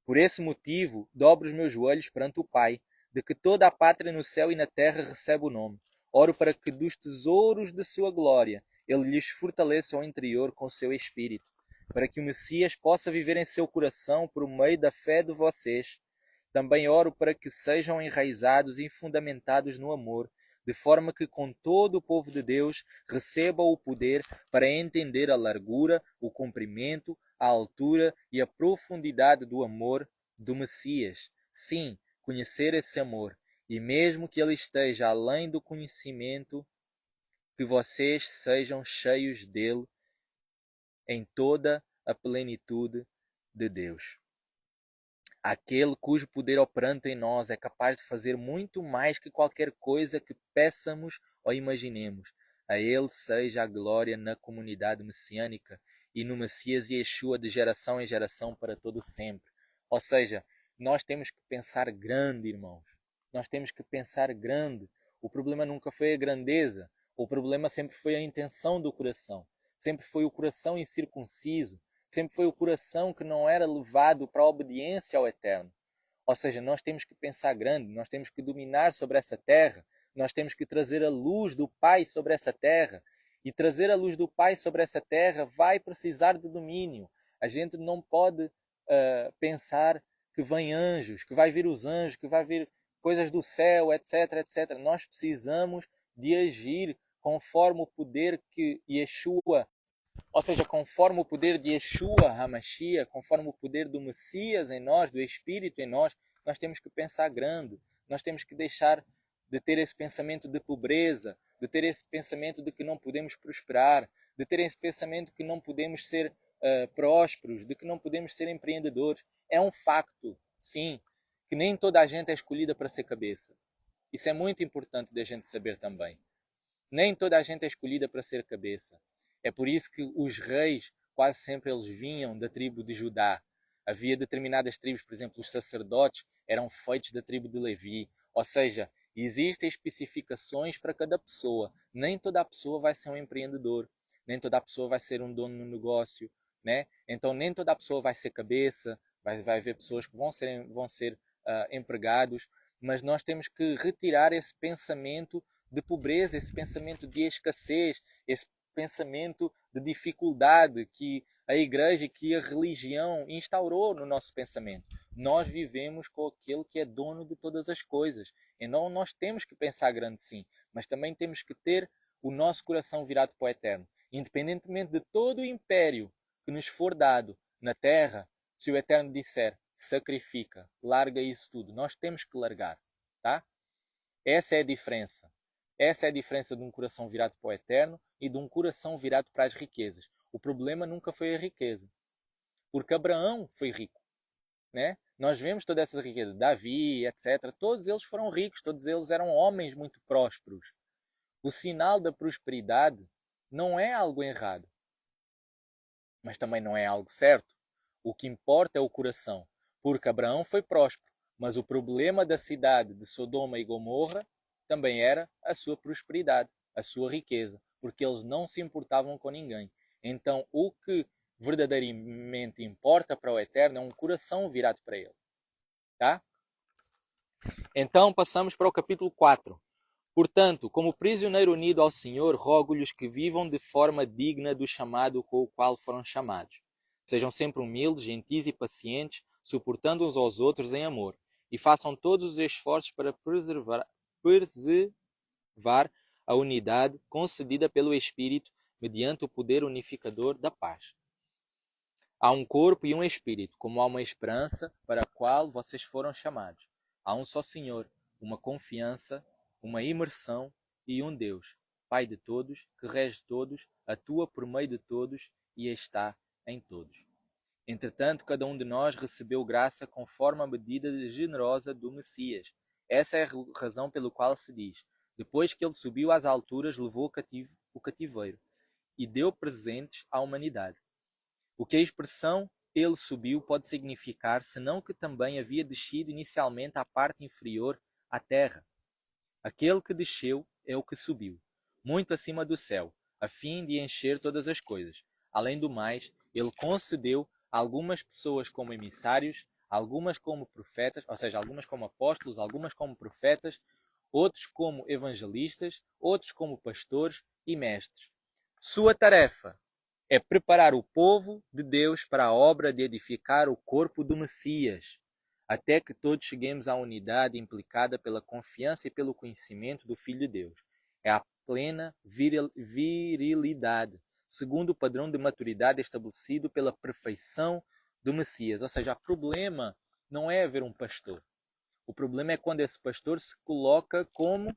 A: Por esse motivo, dobro os meus joelhos perante o Pai, de que toda a pátria no céu e na terra recebe o nome. Oro para que dos tesouros de sua glória Ele lhes fortaleça o interior com seu espírito, para que o Messias possa viver em seu coração por meio da fé de vocês. Também oro para que sejam enraizados e fundamentados no amor, de forma que com todo o povo de Deus receba o poder para entender a largura, o comprimento, a altura e a profundidade do amor do Messias. Sim, conhecer esse amor, e mesmo que ele esteja além do conhecimento, que vocês sejam cheios dele em toda a plenitude de Deus. Aquele cujo poder operante em nós é capaz de fazer muito mais que qualquer coisa que peçamos ou imaginemos. A Ele seja a glória na comunidade messiânica e no Messias Yeshua de geração em geração para todo sempre. Ou seja, nós temos que pensar grande, irmãos. Nós temos que pensar grande. O problema nunca foi a grandeza. O problema sempre foi a intenção do coração. Sempre foi o coração incircunciso. Sempre foi o coração que não era levado para a obediência ao Eterno. Ou seja, nós temos que pensar grande, nós temos que dominar sobre essa terra, nós temos que trazer a luz do Pai sobre essa terra. E trazer a luz do Pai sobre essa terra vai precisar de domínio. A gente não pode pensar que vem anjos, que vai vir os anjos, que vai vir coisas do céu, etc, etc. Nós precisamos de agir conforme o poder que Yeshua, ou seja, conforme o poder de Yeshua HaMashiach, conforme o poder do Messias em nós, do Espírito em nós, nós temos que pensar grande. Nós temos que deixar de ter esse pensamento de pobreza, de ter esse pensamento de que não podemos prosperar, de ter esse pensamento que não podemos ser prósperos, de que não podemos ser empreendedores. É um facto, sim, que nem toda a gente é escolhida para ser cabeça. Isso é muito importante da gente saber também. Nem toda a gente é escolhida para ser cabeça. É por isso que os reis, quase sempre eles vinham da tribo de Judá. Havia determinadas tribos, por exemplo, os sacerdotes eram feitos da tribo de Levi. Ou seja, existem especificações para cada pessoa. Nem toda a pessoa vai ser um empreendedor. Nem toda a pessoa vai ser um dono no negócio. Né? Então, nem toda a pessoa vai ser cabeça. Vai haver pessoas que vão ser empregados. Mas nós temos que retirar esse pensamento de pobreza, esse pensamento de escassez, esse pensamento de dificuldade que a igreja e que a religião instaurou no nosso pensamento. Nós vivemos com aquele que é dono de todas as coisas. Então nós temos que pensar grande sim, mas também temos que ter o nosso coração virado para o Eterno. Independentemente de todo o império que nos for dado na terra, se o Eterno disser, sacrifica, larga isso tudo, nós temos que largar. Tá? Essa é a diferença. Essa é a diferença de um coração virado para o Eterno e de um coração virado para as riquezas. O problema nunca foi a riqueza. Porque Abraão foi rico. Né? Nós vemos toda essa riqueza. Davi, etc. Todos eles foram ricos. Todos eles eram homens muito prósperos. O sinal da prosperidade não é algo errado. Mas também não é algo certo. O que importa é o coração. Porque Abraão foi próspero. Mas o problema da cidade de Sodoma e Gomorra também era a sua prosperidade, a sua riqueza, porque eles não se importavam com ninguém. Então, o que verdadeiramente importa para o Eterno é um coração virado para Ele. Tá? Então, passamos para o capítulo 4. Portanto, como prisioneiro unido ao Senhor, rogo-lhes que vivam de forma digna do chamado com o qual foram chamados. Sejam sempre humildes, gentis e pacientes, suportando uns aos outros em amor, e façam todos os esforços para preservar a unidade concedida pelo Espírito mediante o poder unificador da paz. Há um corpo e um Espírito, como há uma esperança para a qual vocês foram chamados. Há um só Senhor, uma confiança, uma imersão e um Deus, Pai de todos, que rege todos, atua por meio de todos e está em todos. Entretanto, cada um de nós recebeu graça conforme a medida generosa do Messias. Essa é a razão pela qual se diz: depois que ele subiu às alturas, levou o cativeiro e deu presentes à humanidade. O que a expressão ele subiu pode significar, senão que também havia descido inicialmente à parte inferior, à terra. Aquele que desceu é o que subiu, muito acima do céu, a fim de encher todas as coisas. Além do mais, ele concedeu a algumas pessoas como emissários, algumas como profetas, ou seja, algumas como apóstolos, algumas como profetas, outros como evangelistas, outros como pastores e mestres. Sua tarefa é preparar o povo de Deus para a obra de edificar o corpo do Messias, até que todos cheguemos à unidade implicada pela confiança e pelo conhecimento do Filho de Deus. É a plena virilidade, segundo o padrão de maturidade estabelecido pela perfeição do Messias. Ou seja, o problema não é haver um pastor. O problema é quando esse pastor se coloca como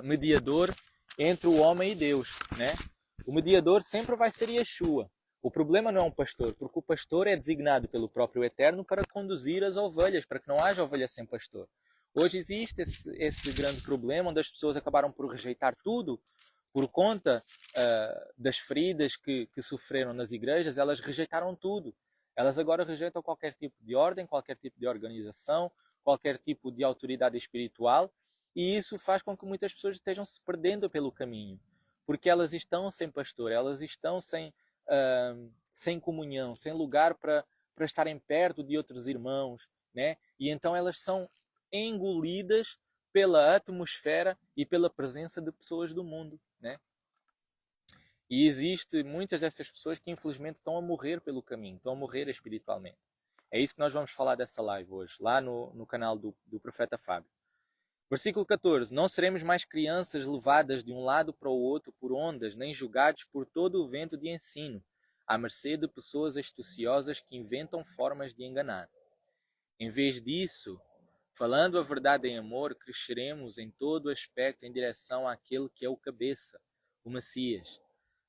A: mediador entre o homem e Deus. Né? O mediador sempre vai ser Yeshua. O problema não é um pastor, porque o pastor é designado pelo próprio Eterno para conduzir as ovelhas, para que não haja ovelha sem pastor. Hoje existe esse grande problema onde as pessoas acabaram por rejeitar tudo por conta das feridas que sofreram nas igrejas. Elas rejeitaram tudo. Elas agora rejeitam qualquer tipo de ordem, qualquer tipo de organização, qualquer tipo de autoridade espiritual, e isso faz com que muitas pessoas estejam se perdendo pelo caminho, porque elas estão sem pastor, elas estão sem comunhão, sem lugar para estarem perto de outros irmãos, né? E então elas são engolidas pela atmosfera e pela presença de pessoas do mundo, né? E existe muitas dessas pessoas que infelizmente estão a morrer pelo caminho, estão a morrer espiritualmente. É isso que nós vamos falar dessa live hoje, lá no canal do Profeta Fábio. Versículo 14. Não seremos mais crianças levadas de um lado para o outro por ondas, nem julgados por todo o vento de ensino, à mercê de pessoas astuciosas que inventam formas de enganar. Em vez disso, falando a verdade em amor, cresceremos em todo aspecto em direção àquele que é o cabeça, o Messias.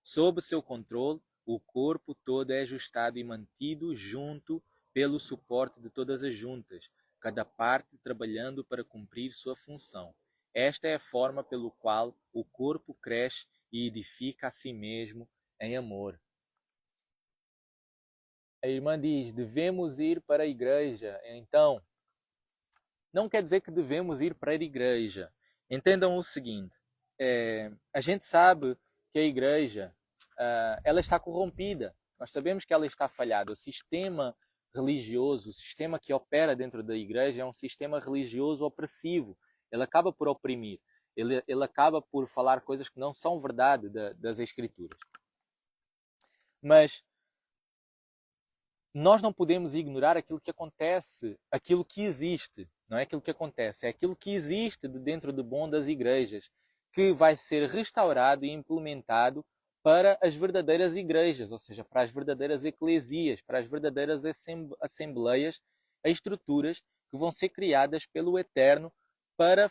A: Sob seu controle, o corpo todo é ajustado e mantido junto pelo suporte de todas as juntas, cada parte trabalhando para cumprir sua função. Esta é a forma pelo qual o corpo cresce e edifica a si mesmo em amor. A irmã diz, devemos ir para a igreja. Então, não quer dizer que devemos ir para a igreja. Entendam o seguinte, a gente sabe que a igreja ela está corrompida. Nós sabemos que ela está falhada. O sistema religioso, o sistema que opera dentro da igreja é um sistema religioso opressivo. Ele acaba por oprimir. Ele acaba por falar coisas que não são verdade das Escrituras. Mas nós não podemos ignorar aquilo que acontece, aquilo que existe. Não é aquilo que acontece, é aquilo que existe de dentro de bom das igrejas, que vai ser restaurado e implementado para as verdadeiras igrejas, ou seja, para as verdadeiras eclesias, para as verdadeiras assembleias, as estruturas que vão ser criadas pelo Eterno para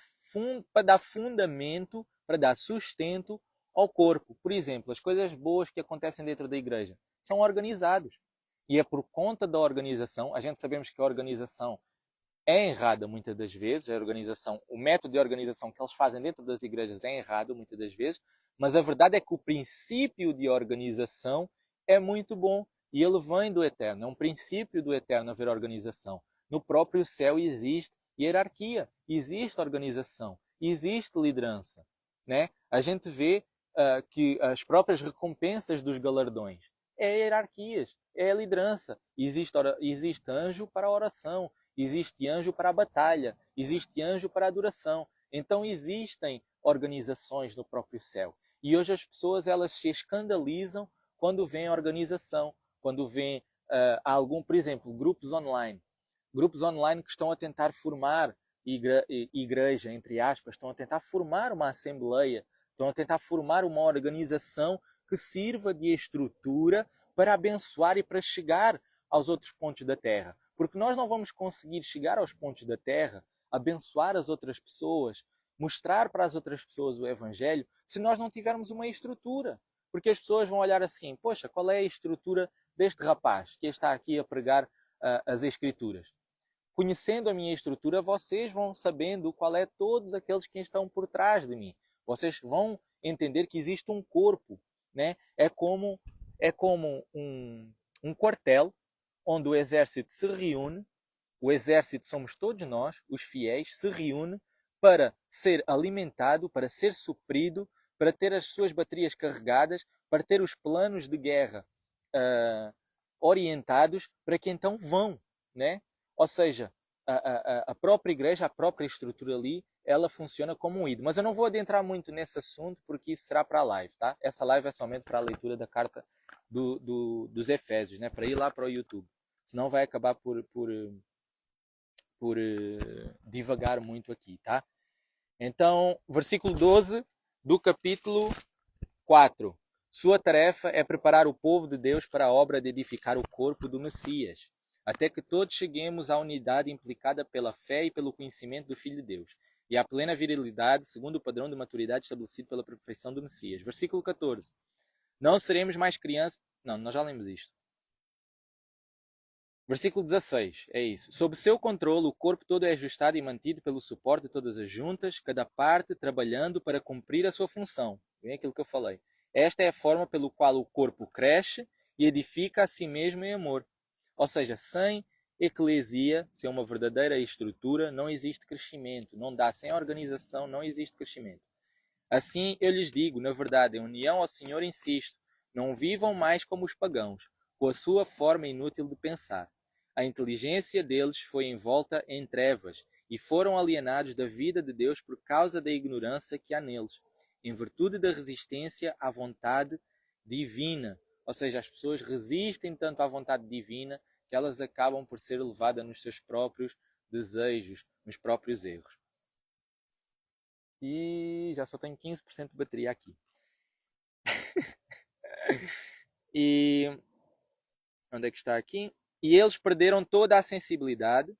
A: dar fundamento, para dar sustento ao corpo. Por exemplo, as coisas boas que acontecem dentro da igreja são organizados. E é por conta da organização, a gente sabemos que a organização é errada muitas das vezes, o método de organização que eles fazem dentro das igrejas é errado muitas das vezes, mas a verdade é que o princípio de organização é muito bom e ele vem do Eterno, é um princípio do Eterno haver organização. No próprio céu existe hierarquia, existe organização, existe liderança, né? A gente vê que as próprias recompensas dos galardões é hierarquias, é liderança. Existe anjo para a oração, existe anjo para a batalha, existe anjo para a adoração. Então existem organizações no próprio céu. E hoje as pessoas elas se escandalizam quando vêm a organização, quando vêm por exemplo, grupos online que estão a tentar formar igreja, entre aspas, estão a tentar formar uma assembleia, estão a tentar formar uma organização que sirva de estrutura para abençoar e para chegar aos outros pontos da terra. Porque nós não vamos conseguir chegar aos pontos da terra, abençoar as outras pessoas, mostrar para as outras pessoas o Evangelho, se nós não tivermos uma estrutura. Porque as pessoas vão olhar assim, poxa, qual é a estrutura deste rapaz que está aqui a pregar as Escrituras? Conhecendo a minha estrutura, vocês vão sabendo qual é todos aqueles que estão por trás de mim. Vocês vão entender que existe um corpo, né? É como um quartel onde o exército se reúne, o exército somos todos nós, os fiéis, se reúne para ser alimentado, para ser suprido, para ter as suas baterias carregadas, para ter os planos de guerra orientados, para que então vão, né? Ou seja, a própria igreja, a própria estrutura ali, ela funciona como um ídolo. Mas eu não vou adentrar muito nesse assunto, porque isso será para a live, tá? Essa live é somente para a leitura da carta dos Efésios, né? Para ir lá para o YouTube. Senão vai acabar por divagar muito aqui, tá? Então, versículo 12 do capítulo 4. Sua tarefa é preparar o povo de Deus para a obra de edificar o corpo do Messias, até que todos cheguemos à unidade implicada pela fé e pelo conhecimento do Filho de Deus, e à plena virilidade, segundo o padrão de maturidade estabelecido pela perfeição do Messias. Versículo 14. Não seremos mais crianças. Não, nós já lemos isto. Versículo 16, é isso. Sob seu controle, o corpo todo é ajustado e mantido pelo suporte de todas as juntas, cada parte trabalhando para cumprir a sua função. Bem aquilo que eu falei. Esta é a forma pelo qual o corpo cresce e edifica a si mesmo em amor. Ou seja, sem eclesia, sem uma verdadeira estrutura, não existe crescimento. Não dá. Sem organização, não existe crescimento. Assim eu lhes digo, na verdade, em união ao Senhor insisto, não vivam mais como os pagãos, com a sua forma inútil de pensar. A inteligência deles foi envolta em trevas e foram alienados da vida de Deus por causa da ignorância que há neles, em virtude da resistência à vontade divina. Ou seja, as pessoas resistem tanto à vontade divina que elas acabam por ser levadas nos seus próprios desejos, nos próprios erros. E já só tenho 15% de bateria aqui. E onde é que está aqui? E eles perderam toda a sensibilidade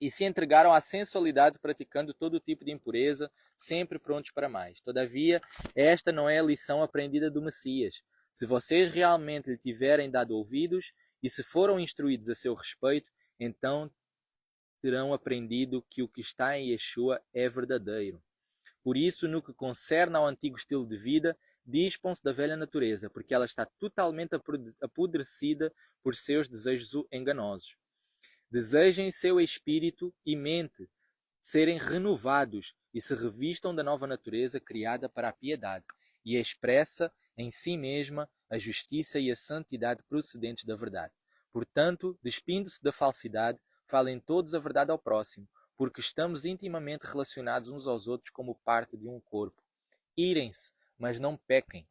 A: e se entregaram à sensualidade, praticando todo tipo de impureza, sempre prontos para mais. Todavia, esta não é a lição aprendida do Messias. Se vocês realmente lhe tiverem dado ouvidos e se foram instruídos a seu respeito, então terão aprendido que o que está em Yeshua é verdadeiro. Por isso, no que concerne ao antigo estilo de vida, dispam-se da velha natureza, porque ela está totalmente apodrecida por seus desejos enganosos. Desejem seu espírito e mente serem renovados e se revistam da nova natureza criada para a piedade e expressa em si mesma a justiça e a santidade procedentes da verdade. Portanto, despindo-se da falsidade, falem todos a verdade ao próximo, porque estamos intimamente relacionados uns aos outros como parte de um corpo. Irem-se, mas não pequem.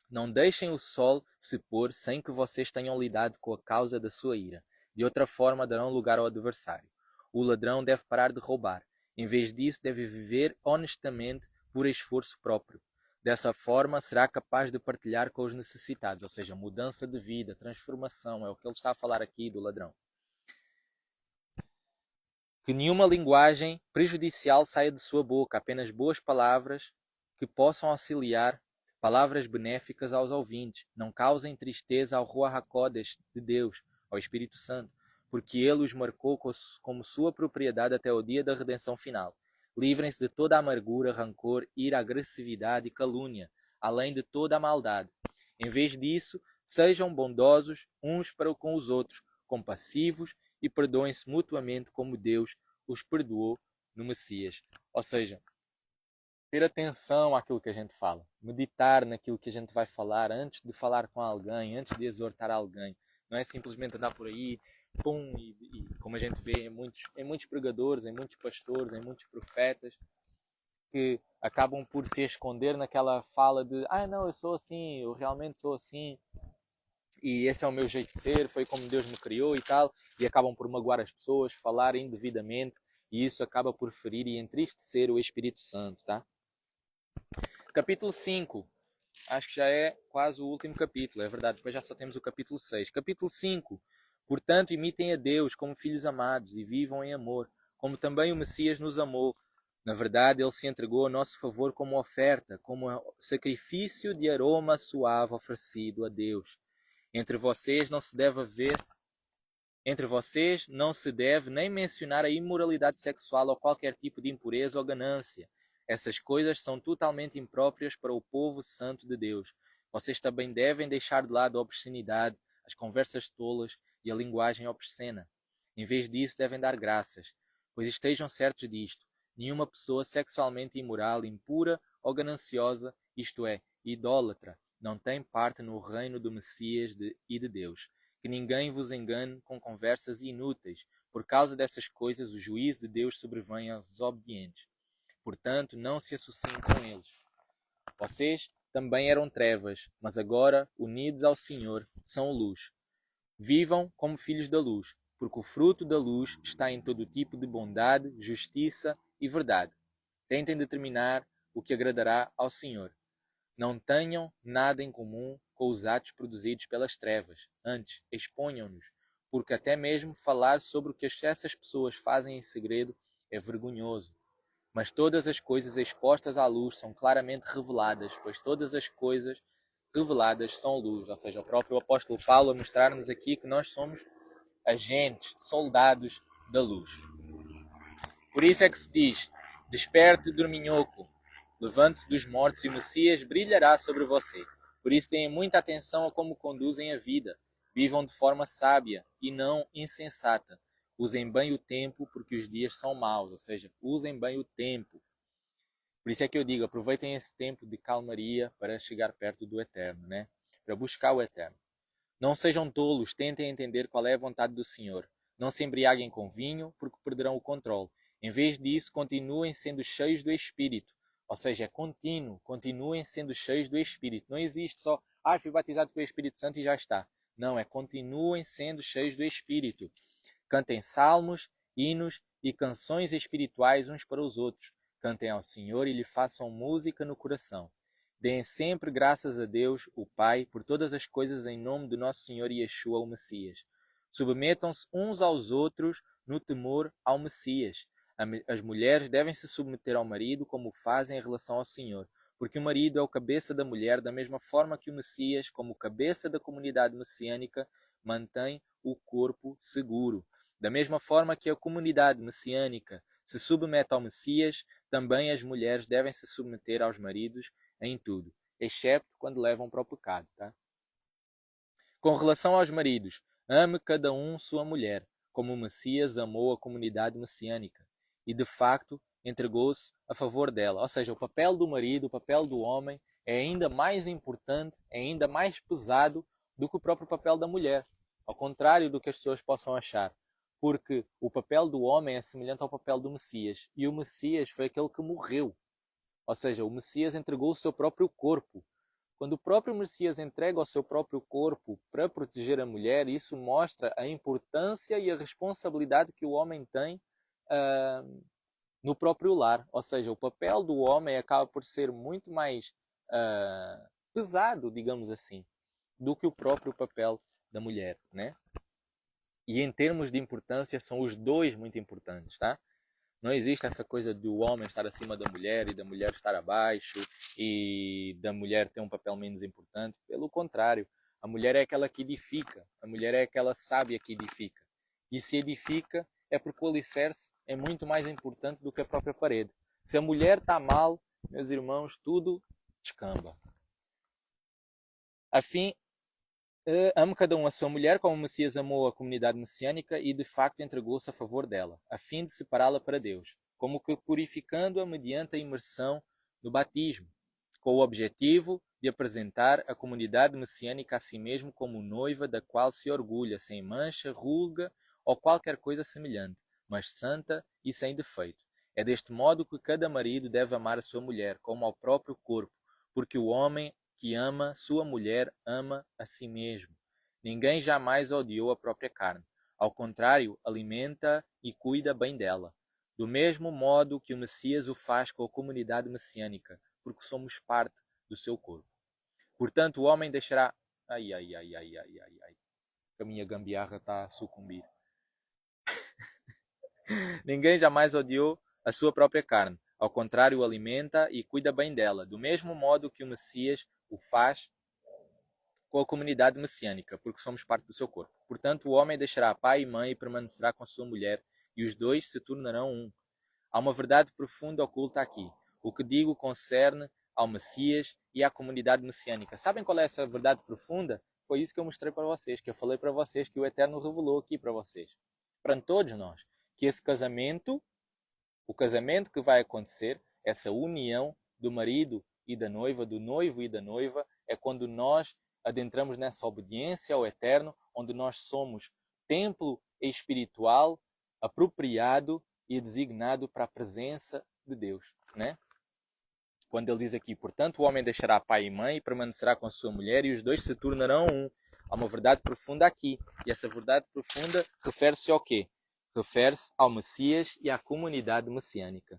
A: Não deixem o sol se pôr sem que vocês tenham lidado com a causa da sua ira. De outra forma, darão lugar ao adversário. O ladrão deve parar de roubar. Em vez disso, deve viver honestamente por esforço próprio. Dessa forma, será capaz de partilhar com os necessitados, ou seja, mudança de vida, transformação, é o que ele está a falar aqui do ladrão. Que nenhuma linguagem prejudicial saia de sua boca, apenas boas palavras que possam auxiliar, palavras benéficas aos ouvintes. Não causem tristeza ao Ruach HaKodesh de Deus, ao Espírito Santo, porque ele os marcou como sua propriedade até o dia da redenção final. Livrem-se de toda a amargura, rancor, ira, agressividade e calúnia, além de toda a maldade. Em vez disso, sejam bondosos uns para com os outros, compassivos e perdoem-se mutuamente como Deus os perdoou no Messias. Ou seja, ter atenção àquilo que a gente fala, meditar naquilo que a gente vai falar antes de falar com alguém, antes de exortar alguém. Não é simplesmente andar por aí, pum, e como a gente vê em muitos pregadores, em muitos pastores, em muitos profetas, que acabam por se esconder naquela fala de não, eu sou assim, eu realmente sou assim, e esse é o meu jeito de ser, foi como Deus me criou e tal, e acabam por magoar as pessoas, falar indevidamente, e isso acaba por ferir e entristecer o Espírito Santo, tá? Capítulo 5. Acho que já é quase o último capítulo, é verdade, depois já só temos o capítulo 6. Capítulo 5. Portanto, imitem a Deus como filhos amados e vivam em amor, como também o Messias nos amou. Na verdade, ele se entregou a nosso favor como oferta, como sacrifício de aroma suave oferecido a Deus. Entre vocês não se deve nem mencionar a imoralidade sexual ou qualquer tipo de impureza ou ganância. Essas coisas são totalmente impróprias para o povo santo de Deus. Vocês também devem deixar de lado a obscenidade, as conversas tolas e a linguagem obscena. Em vez disso, devem dar graças, pois estejam certos disto: nenhuma pessoa sexualmente imoral, impura ou gananciosa, isto é, idólatra, não tem parte no reino do Messias e de Deus. Que ninguém vos engane com conversas inúteis. Por causa dessas coisas, o juízo de Deus sobrevém aos desobedientes. Portanto, não se associem com eles. Vocês também eram trevas, mas agora, unidos ao Senhor, são luz. Vivam como filhos da luz, porque o fruto da luz está em todo tipo de bondade, justiça e verdade. Tentem determinar o que agradará ao Senhor. Não tenham nada em comum com os atos produzidos pelas trevas. Antes, exponham-nos, porque até mesmo falar sobre o que essas pessoas fazem em segredo é vergonhoso. Mas todas as coisas expostas à luz são claramente reveladas, pois todas as coisas reveladas são luz. Ou seja, o próprio apóstolo Paulo a mostrar-nos aqui que nós somos agentes, soldados da luz. Por isso é que se diz: desperte, dorminhoco, levante-se dos mortos e o Messias brilhará sobre você. Por isso tenham muita atenção a como conduzem a vida. Vivam de forma sábia e não insensata. Usem bem o tempo, porque os dias são maus. Ou seja, usem bem o tempo. Por isso é que eu digo, aproveitem esse tempo de calmaria para chegar perto do Eterno, né? Para buscar o Eterno. Não sejam tolos, tentem entender qual é a vontade do Senhor. Não se embriaguem com vinho, porque perderão o controle. Em vez disso, continuem sendo cheios do Espírito. Ou seja, é contínuo. Continuem sendo cheios do Espírito. Não existe só, fui batizado pelo Espírito Santo e já está. Não, é continuem sendo cheios do Espírito. Cantem salmos, hinos e canções espirituais uns para os outros. Cantem ao Senhor e lhe façam música no coração. Deem sempre graças a Deus, o Pai, por todas as coisas em nome do nosso Senhor Yeshua, o Messias. Submetam-se uns aos outros no temor ao Messias. As mulheres devem se submeter ao marido como fazem em relação ao Senhor, porque o marido é o cabeça da mulher, da mesma forma que o Messias, como cabeça da comunidade messiânica, mantém o corpo seguro. Da mesma forma que a comunidade messiânica se submete ao Messias, também as mulheres devem se submeter aos maridos em tudo, excepto quando levam para o pecado. Tá? Com relação aos maridos, ame cada um sua mulher, como o Messias amou a comunidade messiânica, e de facto entregou-se a favor dela. Ou seja, o papel do marido, o papel do homem é ainda mais importante, é ainda mais pesado do que o próprio papel da mulher. Ao contrário do que as pessoas possam achar. Porque o papel do homem é semelhante ao papel do Messias. E o Messias foi aquele que morreu. Ou seja, o Messias entregou o seu próprio corpo. Quando o próprio Messias entrega o seu próprio corpo para proteger a mulher, isso mostra a importância e a responsabilidade que o homem tem no próprio lar. Ou seja, o papel do homem acaba por ser muito mais pesado, digamos assim, do que o próprio papel da mulher, né? E em termos de importância, são os dois muito importantes, tá? Não existe essa coisa do homem estar acima da mulher e da mulher estar abaixo e da mulher ter um papel menos importante. Pelo contrário, a mulher é aquela que edifica, a mulher é aquela sábia que edifica. E se edifica é porque o alicerce é muito mais importante do que a própria parede. Se a mulher está mal, meus irmãos, tudo descamba. Afim, ame cada um a sua mulher como o Messias amou a comunidade messiânica e de facto entregou-se a favor dela, a fim de separá-la para Deus, como que purificando-a mediante a imersão no batismo, com o objetivo de apresentar a comunidade messiânica a si mesmo como noiva da qual se orgulha, sem mancha, ruga ou qualquer coisa semelhante, mas santa e sem defeito. É deste modo que cada marido deve amar a sua mulher como ao próprio corpo, porque o homem que ama sua mulher ama a si mesmo. Ninguém jamais odiou a própria carne. Ao contrário, alimenta e cuida bem dela. Do mesmo modo que o Messias o faz com a comunidade messiânica, porque somos parte do seu corpo. Portanto, o homem deixará... A minha gambiarra está a sucumbir. Ninguém jamais odiou a sua própria carne. Ao contrário, o alimenta e cuida bem dela, do mesmo modo que o Messias o faz com a comunidade messiânica, porque somos parte do seu corpo. Portanto, o homem deixará pai e mãe e permanecerá com sua mulher, e os dois se tornarão um. Há uma verdade profunda oculta aqui. O que digo concerne ao Messias e à comunidade messiânica. Sabem qual é essa verdade profunda? Foi isso que eu mostrei para vocês, que eu falei para vocês, que o Eterno revelou aqui para vocês. Para todos nós. Que esse casamento, o casamento que vai acontecer, essa união do marido e da noiva, do noivo e da noiva, é quando nós adentramos nessa obediência ao Eterno, onde nós somos templo espiritual apropriado e designado para a presença de Deus, né? Quando ele diz aqui, portanto, o homem deixará pai e mãe e permanecerá com a sua mulher e os dois se tornarão um. Há uma verdade profunda aqui. E essa verdade profunda refere-se ao quê? Refere-se ao Messias e à comunidade messiânica.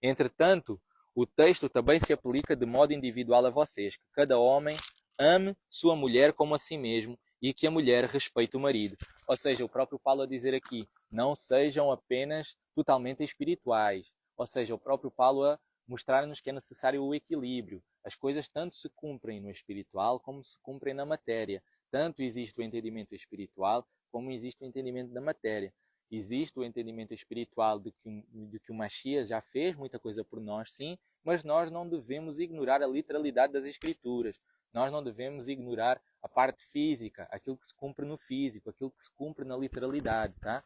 A: Entretanto, o texto também se aplica de modo individual a vocês, que cada homem ame sua mulher como a si mesmo e que a mulher respeite o marido. Ou seja, o próprio Paulo a dizer aqui, não sejam apenas totalmente espirituais. Ou seja, o próprio Paulo a mostrar-nos que é necessário o equilíbrio. As coisas tanto se cumprem no espiritual como se cumprem na matéria. Tanto existe o entendimento espiritual como existe o entendimento da matéria. Existe o entendimento espiritual de que o Mashiach já fez muita coisa por nós, sim, mas nós não devemos ignorar a literalidade das Escrituras. Nós não devemos ignorar a parte física, aquilo que se cumpre no físico, aquilo que se cumpre na literalidade, tá?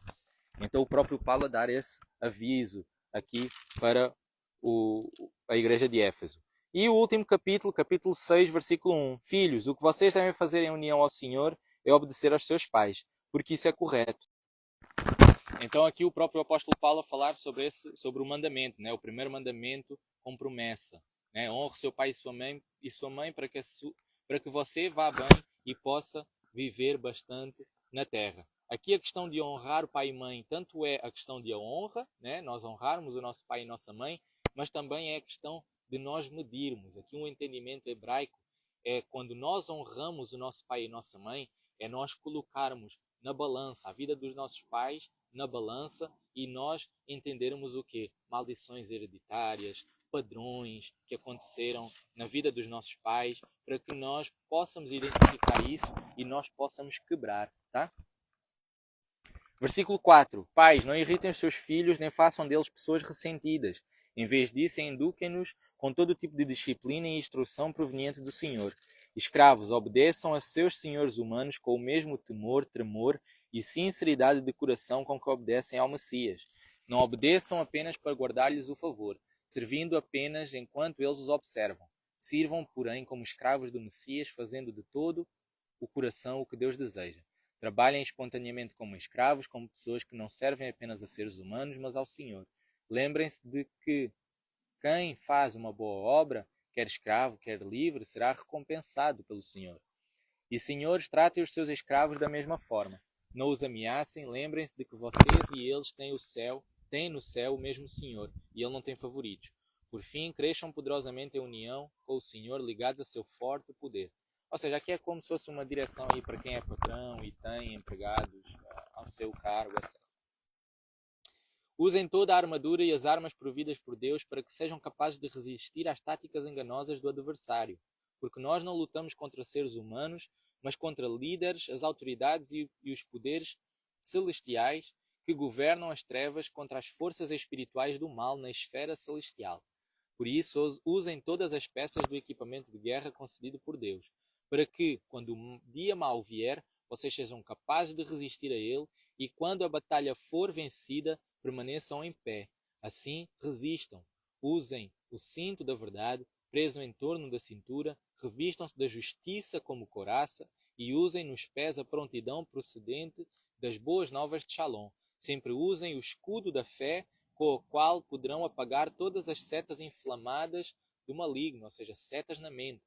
A: Então o próprio Paulo dá esse aviso aqui para a igreja de Éfeso. E o último capítulo, capítulo 6, versículo 1. Filhos, o que vocês devem fazer em união ao Senhor é obedecer aos seus pais, porque isso é correto. Então aqui o próprio apóstolo Paulo a falar sobre o mandamento, né? O primeiro mandamento com promessa, né? Honre seu pai e sua mãe para que você vá bem e possa viver bastante na terra. Aqui a questão de honrar o pai e mãe, tanto é a questão de a honra, né? Nós honrarmos o nosso pai e nossa mãe, mas também é a questão de nós medirmos. Aqui um entendimento hebraico é quando nós honramos o nosso pai e nossa mãe, é nós colocarmos na balança a vida dos nossos pais, na balança, e nós entendermos o quê? Maldições hereditárias, padrões que aconteceram na vida dos nossos pais, para que nós possamos identificar isso e nós possamos quebrar, tá? Versículo 4. Pais, não irritem os seus filhos, nem façam deles pessoas ressentidas. Em vez disso, eduquem-nos com todo tipo de disciplina e instrução proveniente do Senhor. Escravos, obedeçam a seus senhores humanos com o mesmo temor, tremor e sinceridade de coração com que obedecem ao Messias. Não obedeçam apenas para guardar-lhes o favor, servindo apenas enquanto eles os observam. Sirvam, porém, como escravos do Messias, fazendo de todo o coração o que Deus deseja. Trabalhem espontaneamente como escravos, como pessoas que não servem apenas a seres humanos, mas ao Senhor. Lembrem-se de que quem faz uma boa obra, quer escravo, quer livre, será recompensado pelo Senhor. E, senhores, tratem os seus escravos da mesma forma. Não os ameacem, lembrem-se de que vocês e eles têm no céu o mesmo Senhor, e Ele não tem favoritos. Por fim, cresçam poderosamente em união com o Senhor, ligados a seu forte poder. Ou seja, aqui é como se fosse uma direção aí para quem é patrão e tem empregados ao seu cargo, etc. Usem toda a armadura e as armas providas por Deus para que sejam capazes de resistir às táticas enganosas do adversário, porque nós não lutamos contra seres humanos, mas contra líderes, as autoridades e os poderes celestiais que governam as trevas, contra as forças espirituais do mal na esfera celestial. Por isso, usem todas as peças do equipamento de guerra concedido por Deus, para que, quando o dia mau vier, vocês sejam capazes de resistir a ele e, quando a batalha for vencida, permaneçam em pé. Assim, resistam. Usem o cinto da verdade preso em torno da cintura, revistam-se da justiça como couraça e usem nos pés a prontidão procedente das boas novas de Shalom. Sempre usem o escudo da fé, com o qual poderão apagar todas as setas inflamadas do maligno, ou seja, setas na mente.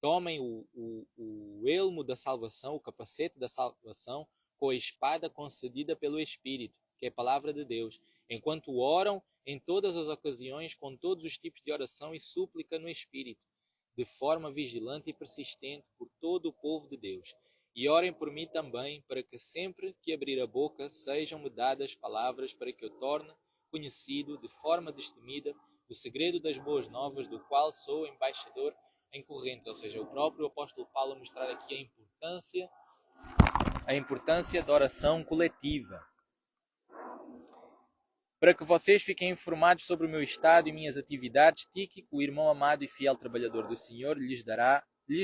A: Tomem o elmo da salvação, o capacete da salvação, com a espada concedida pelo Espírito, que é a palavra de Deus, enquanto oram em todas as ocasiões com todos os tipos de oração e súplica no Espírito, de forma vigilante e persistente por todo o povo de Deus. E orem por mim também, para que sempre que abrir a boca sejam-me dadas palavras para que eu torne conhecido de forma destemida o segredo das boas novas, do qual sou embaixador em Correntes. Ou seja, o próprio apóstolo Paulo a mostrar aqui a importância da oração coletiva. Para que vocês fiquem informados sobre o meu estado e minhas atividades, Tíquico, o irmão amado e fiel trabalhador do Senhor, lhes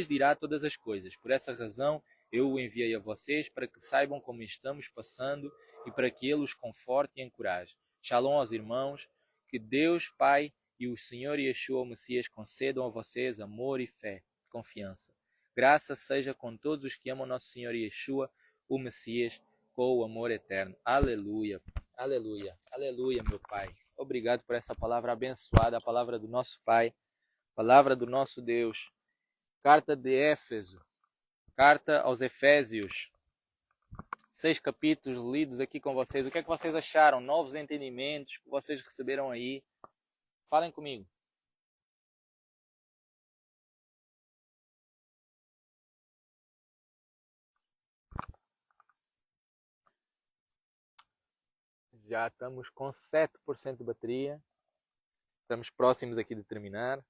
A: dirá todas as coisas. Por essa razão, eu o enviei a vocês, para que saibam como estamos passando e para que ele os conforte e encoraje. Shalom aos irmãos, que Deus, Pai e o Senhor Yeshua, o Messias, concedam a vocês amor e fé, confiança. Graça seja com todos os que amam nosso Senhor Yeshua, o Messias, com o amor eterno. Aleluia. Aleluia, aleluia, meu Pai. Obrigado por essa palavra abençoada, a palavra do nosso Pai, palavra do nosso Deus. Carta de Éfeso, carta aos Efésios. 6 capítulos lidos aqui com vocês. O que é que vocês acharam? Novos entendimentos que vocês receberam aí? Falem comigo. Já estamos com 7% de bateria. Estamos próximos aqui de terminar.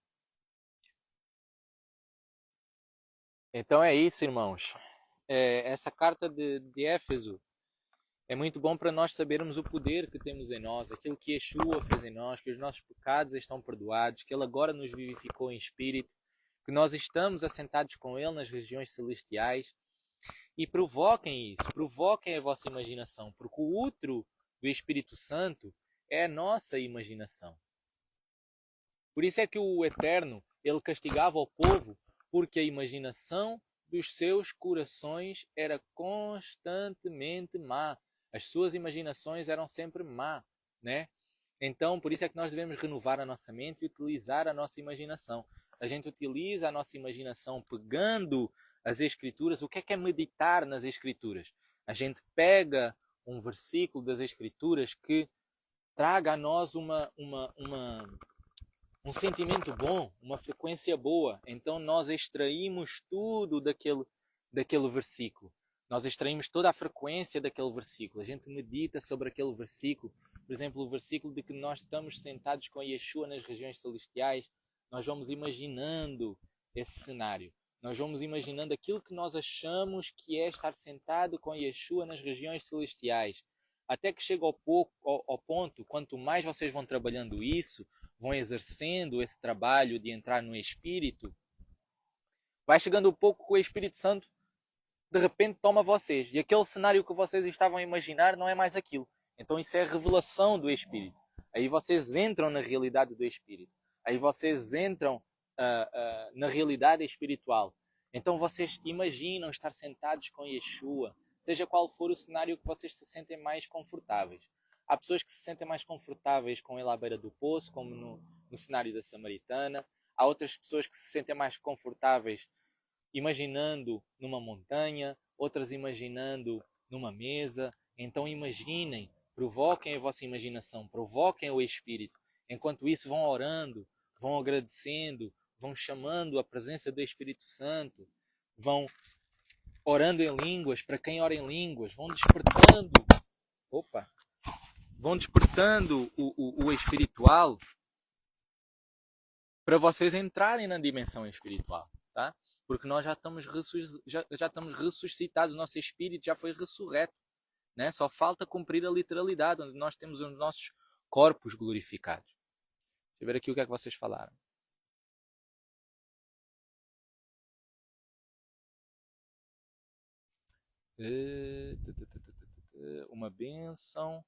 A: Então é isso, irmãos. Essa carta de Éfeso é muito bom para nós sabermos o poder que temos em nós, aquilo que Yeshua fez em nós, que os nossos pecados estão perdoados, que Ele agora nos vivificou em espírito, que nós estamos assentados com Ele nas regiões celestiais. E provoquem isso, provoquem a vossa imaginação, porque o útero do Espírito Santo é a nossa imaginação. Por isso é que o Eterno, ele castigava o povo, porque a imaginação dos seus corações era constantemente má. As suas imaginações eram sempre má, né? Então, por isso é que nós devemos renovar a nossa mente e utilizar a nossa imaginação. A gente utiliza a nossa imaginação pegando as Escrituras. O que é meditar nas Escrituras? A gente pega um versículo das Escrituras que traga a nós um sentimento bom, uma frequência boa. Então nós extraímos tudo daquele versículo. Nós extraímos toda a frequência daquele versículo. A gente medita sobre aquele versículo. Por exemplo, o versículo de que nós estamos sentados com Yeshua nas regiões celestiais. Nós vamos imaginando esse cenário. Nós vamos imaginando aquilo que nós achamos que é estar sentado com Yeshua nas regiões celestiais. Até que chega ao ponto, quanto mais vocês vão trabalhando isso, vão exercendo esse trabalho de entrar no Espírito, vai chegando um pouco que o Espírito Santo de repente toma vocês. E aquele cenário que vocês estavam a imaginar não é mais aquilo. Então isso é a revelação do Espírito. Aí vocês entram na realidade do Espírito. Aí vocês entram na realidade espiritual. Então vocês imaginam estar sentados com Yeshua, seja qual for o cenário que vocês se sentem mais confortáveis. Há pessoas que se sentem mais confortáveis com ele à beira do poço, como no cenário da Samaritana. Há outras pessoas que se sentem mais confortáveis imaginando numa montanha, outras imaginando numa mesa. Então imaginem, provoquem a vossa imaginação, provoquem o Espírito. Enquanto isso vão orando, vão agradecendo, vão chamando a presença do Espírito Santo, vão orando em línguas, para quem ora em línguas, vão despertando o espiritual para vocês entrarem na dimensão espiritual, tá? Porque nós já estamos ressuscitados, o nosso espírito já foi ressurreto, né? Só falta cumprir a literalidade, onde nós temos os nossos corpos glorificados. Deixa eu ver aqui o que é que vocês falaram. Uma bênção.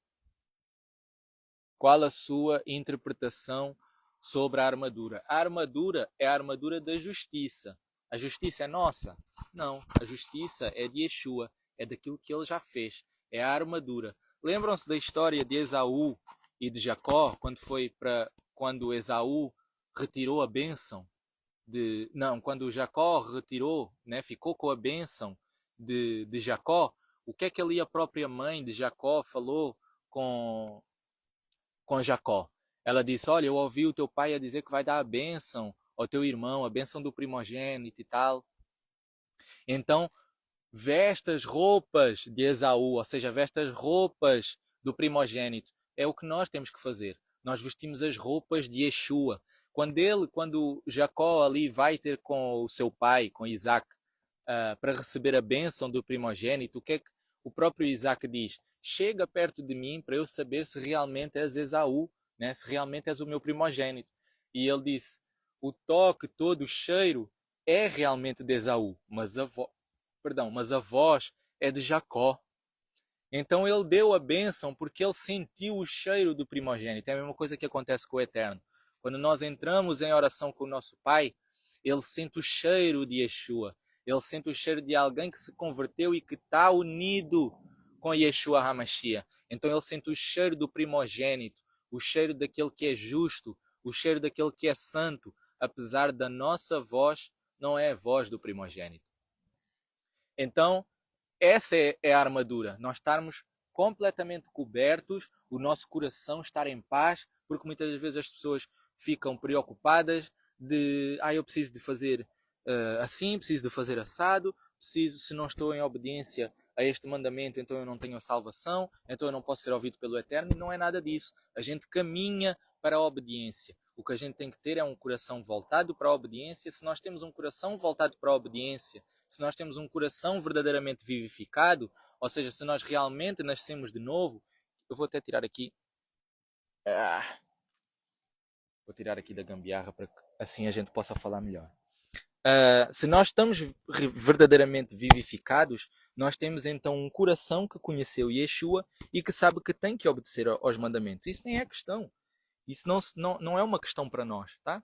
A: Qual a sua interpretação sobre a armadura? A armadura é a armadura da justiça. A justiça é nossa? Não. A justiça é de Yeshua. É daquilo que ele já fez. É a armadura. Lembram-se da história de Esaú e de Jacó, quando Esaú retirou a bênção? Quando Jacó retirou, né, ficou com a bênção de Jacó, o que é que ali a própria mãe de Jacó falou com Jacó? Ela disse: olha, eu ouvi o teu pai a dizer que vai dar a bênção ao teu irmão, a bênção do primogênito e tal. Então, veste as roupas de Esaú, ou seja, veste as roupas do primogênito. É o que nós temos que fazer. Nós vestimos as roupas de Yeshua. Quando Jacó ali vai ter com o seu pai, com Isaac, para receber a bênção do primogênito, o que é que o próprio Isaac diz? Chega perto de mim para eu saber se realmente és Esaú, né? Se realmente és o meu primogênito. E ele disse: o toque todo, o cheiro é realmente de Esaú, mas a voz é de Jacó. Então ele deu a bênção porque ele sentiu o cheiro do primogênito. É a mesma coisa que acontece com o Eterno. Quando nós entramos em oração com o nosso Pai, ele sente o cheiro de Yeshua. Ele sente o cheiro de alguém que se converteu e que está unido com Yeshua HaMashiach. Então ele sente o cheiro do primogênito, o cheiro daquele que é justo, o cheiro daquele que é santo, apesar da nossa voz não é a voz do primogênito. Então, essa é a armadura. Nós estarmos completamente cobertos, o nosso coração estar em paz, porque muitas das vezes as pessoas ficam preocupadas de eu preciso de fazer assim, preciso de fazer assado, se não estou em obediência a este mandamento, então eu não tenho a salvação, então eu não posso ser ouvido pelo Eterno. E não é nada disso. A gente caminha para a obediência. O que a gente tem que ter é um coração voltado para a obediência. Se nós temos um coração voltado para a obediência, se nós temos um coração verdadeiramente vivificado, ou seja, se nós realmente nascemos de novo, eu vou até tirar aqui. Vou tirar aqui da gambiarra para que assim a gente possa falar melhor. Se nós estamos verdadeiramente vivificados, nós temos então um coração que conheceu Yeshua e que sabe que tem que obedecer aos mandamentos. Isso nem é questão. Isso não é uma questão para nós, tá?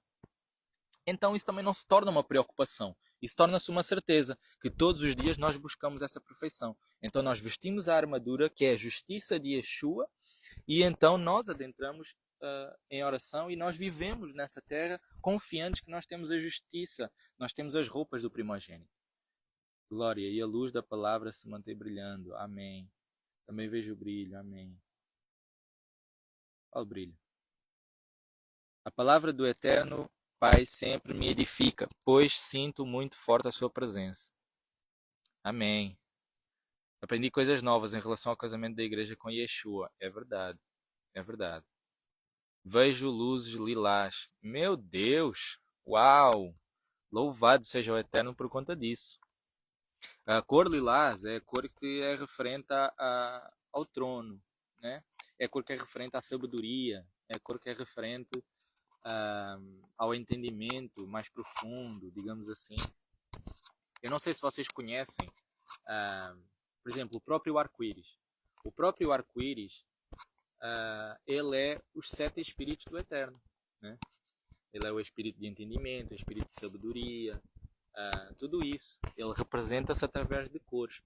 A: Então isso também não se torna uma preocupação. Isso torna-se uma certeza que todos os dias nós buscamos essa perfeição. Então nós vestimos a armadura que é a justiça de Yeshua e então nós adentramos em oração e nós vivemos nessa terra confiantes que nós temos a justiça, nós temos as roupas do primogênito. Glória, e a luz da palavra se mantém brilhando. Amém. Também vejo o brilho. Amém. Olha o brilho. A palavra do Eterno Pai sempre me edifica, pois sinto muito forte a sua presença. Amém. Aprendi coisas novas em relação ao casamento da igreja com Yeshua. É verdade. É verdade. Vejo luzes lilás. Meu Deus! Uau! Louvado seja o Eterno por conta disso. A cor lilás é a cor que é referente ao trono, né? É a cor que é referente à sabedoria, é a cor que é referente ao entendimento mais profundo, digamos assim. Eu não sei se vocês conhecem, por exemplo, o próprio arco-íris. O próprio arco-íris, ele é os 7 espíritos do Eterno, né? Ele é o espírito de entendimento, o espírito de sabedoria, tudo isso. Ele representa-se através de cores.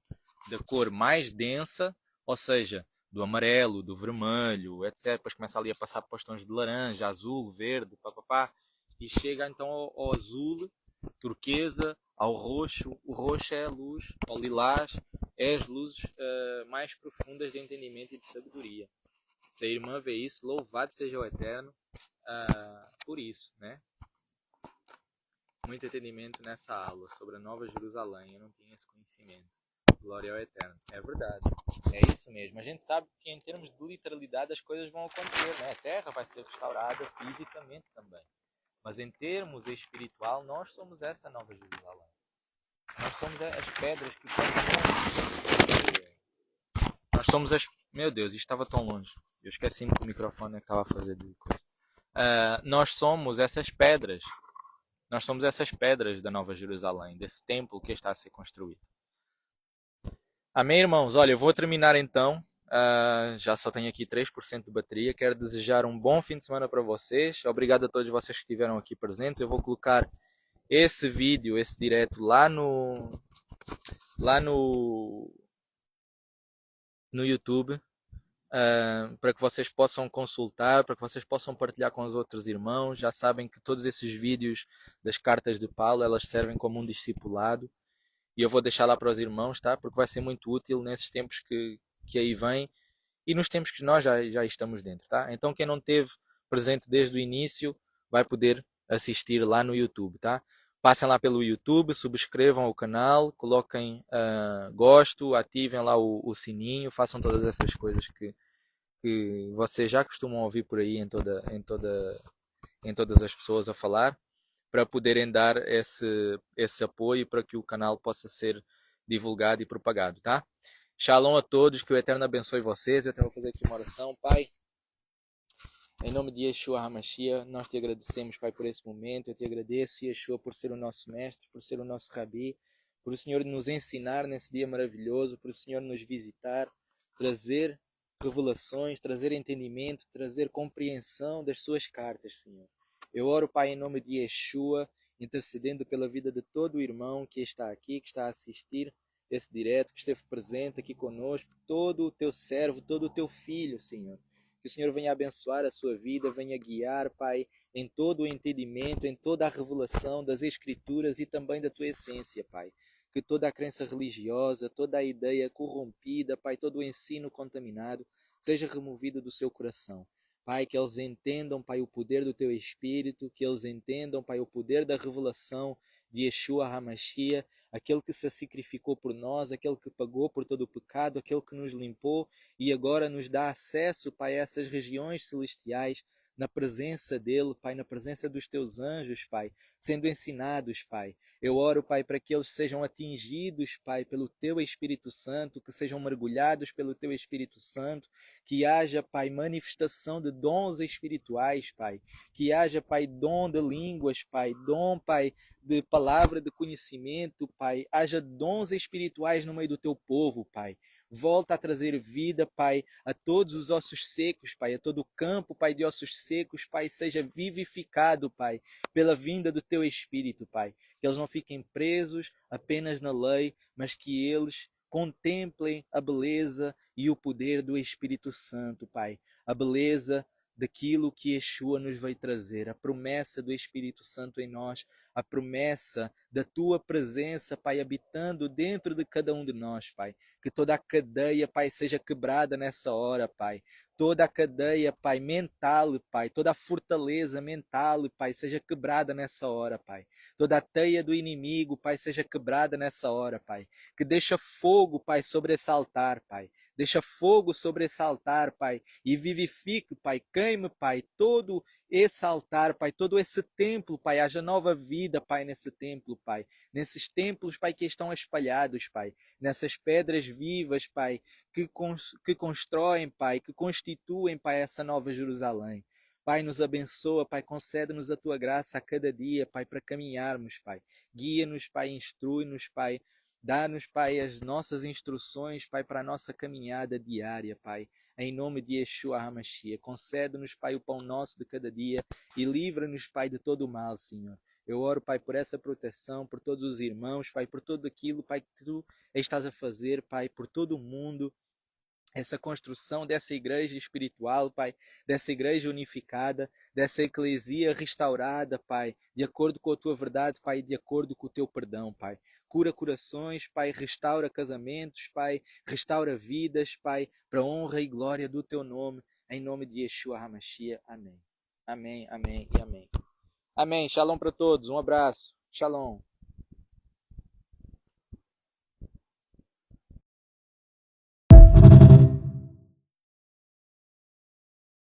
A: Da cor mais densa, ou seja, do amarelo, do vermelho, etc. Depois começa ali a passar para os tons de laranja, azul, verde, papapá, e chega então ao azul, turquesa, ao roxo. O roxo é a luz, ao lilás, é as luzes mais profundas de entendimento e de sabedoria. Se a irmã vê isso, louvado seja o Eterno por isso, né? Muito entendimento nessa aula sobre a Nova Jerusalém. Eu não tinha esse conhecimento. Glória ao Eterno. É verdade. É isso mesmo. A gente sabe que em termos de literalidade as coisas vão acontecer, né? A Terra vai ser restaurada fisicamente também. Mas em termos espiritual, nós somos essa Nova Jerusalém. Nós somos as pedras que nós somos as... Meu Deus, isto estava tão longe. Eu esqueci-me que o microfone é que estava a fazer de coisa. Nós somos essas pedras. Nós somos essas pedras da Nova Jerusalém, desse templo que está a ser construído. Amém, irmãos? Olha, eu vou terminar então. Já só tenho aqui 3% de bateria. Quero desejar um bom fim de semana para vocês. Obrigado a todos vocês que estiveram aqui presentes. Eu vou colocar esse vídeo, esse direto lá no YouTube. Para que vocês possam consultar, para que vocês possam partilhar com os outros irmãos. Já sabem que todos esses vídeos das cartas de Paulo, elas servem como um discipulado. E eu vou deixar lá para os irmãos, tá? Porque vai ser muito útil nesses tempos que aí vêm e nos tempos que nós já estamos dentro, tá? Então quem não teve presente desde o início vai poder assistir lá no YouTube, tá? Passem lá pelo YouTube, subscrevam o canal, coloquem gosto, ativem lá o sininho, façam todas essas coisas que vocês já costumam ouvir por aí em todas as pessoas a falar, para poderem dar esse apoio para que o canal possa ser divulgado e propagado, tá? Shalom a todos, que o Eterno abençoe vocês. Eu até vou fazer aqui uma oração, Pai. Em nome de Yeshua HaMashiach, nós te agradecemos, Pai, por esse momento. Eu te agradeço, Yeshua, por ser o nosso mestre, por ser o nosso rabi, por o Senhor nos ensinar nesse dia maravilhoso, por o Senhor nos visitar, trazer revelações, trazer entendimento, trazer compreensão das suas cartas, Senhor. Eu oro, Pai, em nome de Yeshua, intercedendo pela vida de todo o irmão que está aqui, que está a assistir esse direto, que esteve presente aqui conosco, todo o teu servo, todo o teu filho, Senhor. Que o Senhor venha abençoar a sua vida, venha guiar, Pai, em todo o entendimento, em toda a revelação das Escrituras e também da tua essência, Pai. Que toda a crença religiosa, toda a ideia corrompida, Pai, todo o ensino contaminado, seja removido do seu coração. Pai, que eles entendam, Pai, o poder do Teu Espírito, que eles entendam, Pai, o poder da revelação de Yeshua HaMashiach, aquele que se sacrificou por nós, aquele que pagou por todo o pecado, aquele que nos limpou e agora nos dá acesso, Pai, a essas regiões celestiais, na presença dele, Pai, na presença dos teus anjos, Pai, sendo ensinados, Pai. Eu oro, Pai, para que eles sejam atingidos, Pai, pelo teu Espírito Santo, que sejam mergulhados pelo teu Espírito Santo, que haja, Pai, manifestação de dons espirituais, Pai, que haja, Pai, dom de línguas, Pai, dom, Pai, de palavra de conhecimento, Pai, haja dons espirituais no meio do teu povo, Pai. Volta a trazer vida, Pai, a todos os ossos secos, Pai, a todo o campo, Pai, de ossos secos, Pai, seja vivificado, Pai, pela vinda do Teu Espírito, Pai. Que eles não fiquem presos apenas na lei, mas que eles contemplem a beleza e o poder do Espírito Santo, Pai. A beleza daquilo que Yeshua nos veio trazer, a promessa do Espírito Santo em nós, a promessa da Tua presença, Pai, habitando dentro de cada um de nós, Pai. Que toda a cadeia, Pai, seja quebrada nessa hora, Pai. Toda a cadeia, Pai, mental, Pai, toda a fortaleza mental, Pai, seja quebrada nessa hora, Pai. Toda a teia do inimigo, Pai, seja quebrada nessa hora, Pai. Que deixa fogo, Pai, sobre esse altar, Pai. Deixa fogo sobre esse altar, Pai, e vivifique, Pai, queime, Pai, todo esse altar, Pai, todo esse templo, Pai, haja nova vida, Pai, nesse templo, Pai, nesses templos, Pai, que estão espalhados, Pai, nessas pedras vivas, Pai, que constroem, Pai, que constituem, Pai, essa nova Jerusalém. Pai, nos abençoa, Pai, concede-nos a Tua graça a cada dia, Pai, para caminharmos, Pai. Guia-nos, Pai, instrui-nos, Pai. Dá-nos, Pai, as nossas instruções, Pai, para a nossa caminhada diária, Pai. Em nome de Yeshua HaMashiach. Concede-nos, Pai, o pão nosso de cada dia e livra-nos, Pai, de todo o mal, Senhor. Eu oro, Pai, por essa proteção, por todos os irmãos, Pai, por tudo aquilo, Pai, que Tu estás a fazer, Pai, por todo o mundo. Essa construção dessa igreja espiritual, Pai, dessa igreja unificada, dessa eclesia restaurada, Pai, de acordo com a Tua verdade, Pai, de acordo com o Teu perdão, Pai. Cura corações, Pai, restaura casamentos, Pai, restaura vidas, Pai, para a honra e glória do Teu nome, em nome de Yeshua HaMashiach. Amém. Amém, amém e amém. Amém. Shalom para todos. Um abraço. Shalom.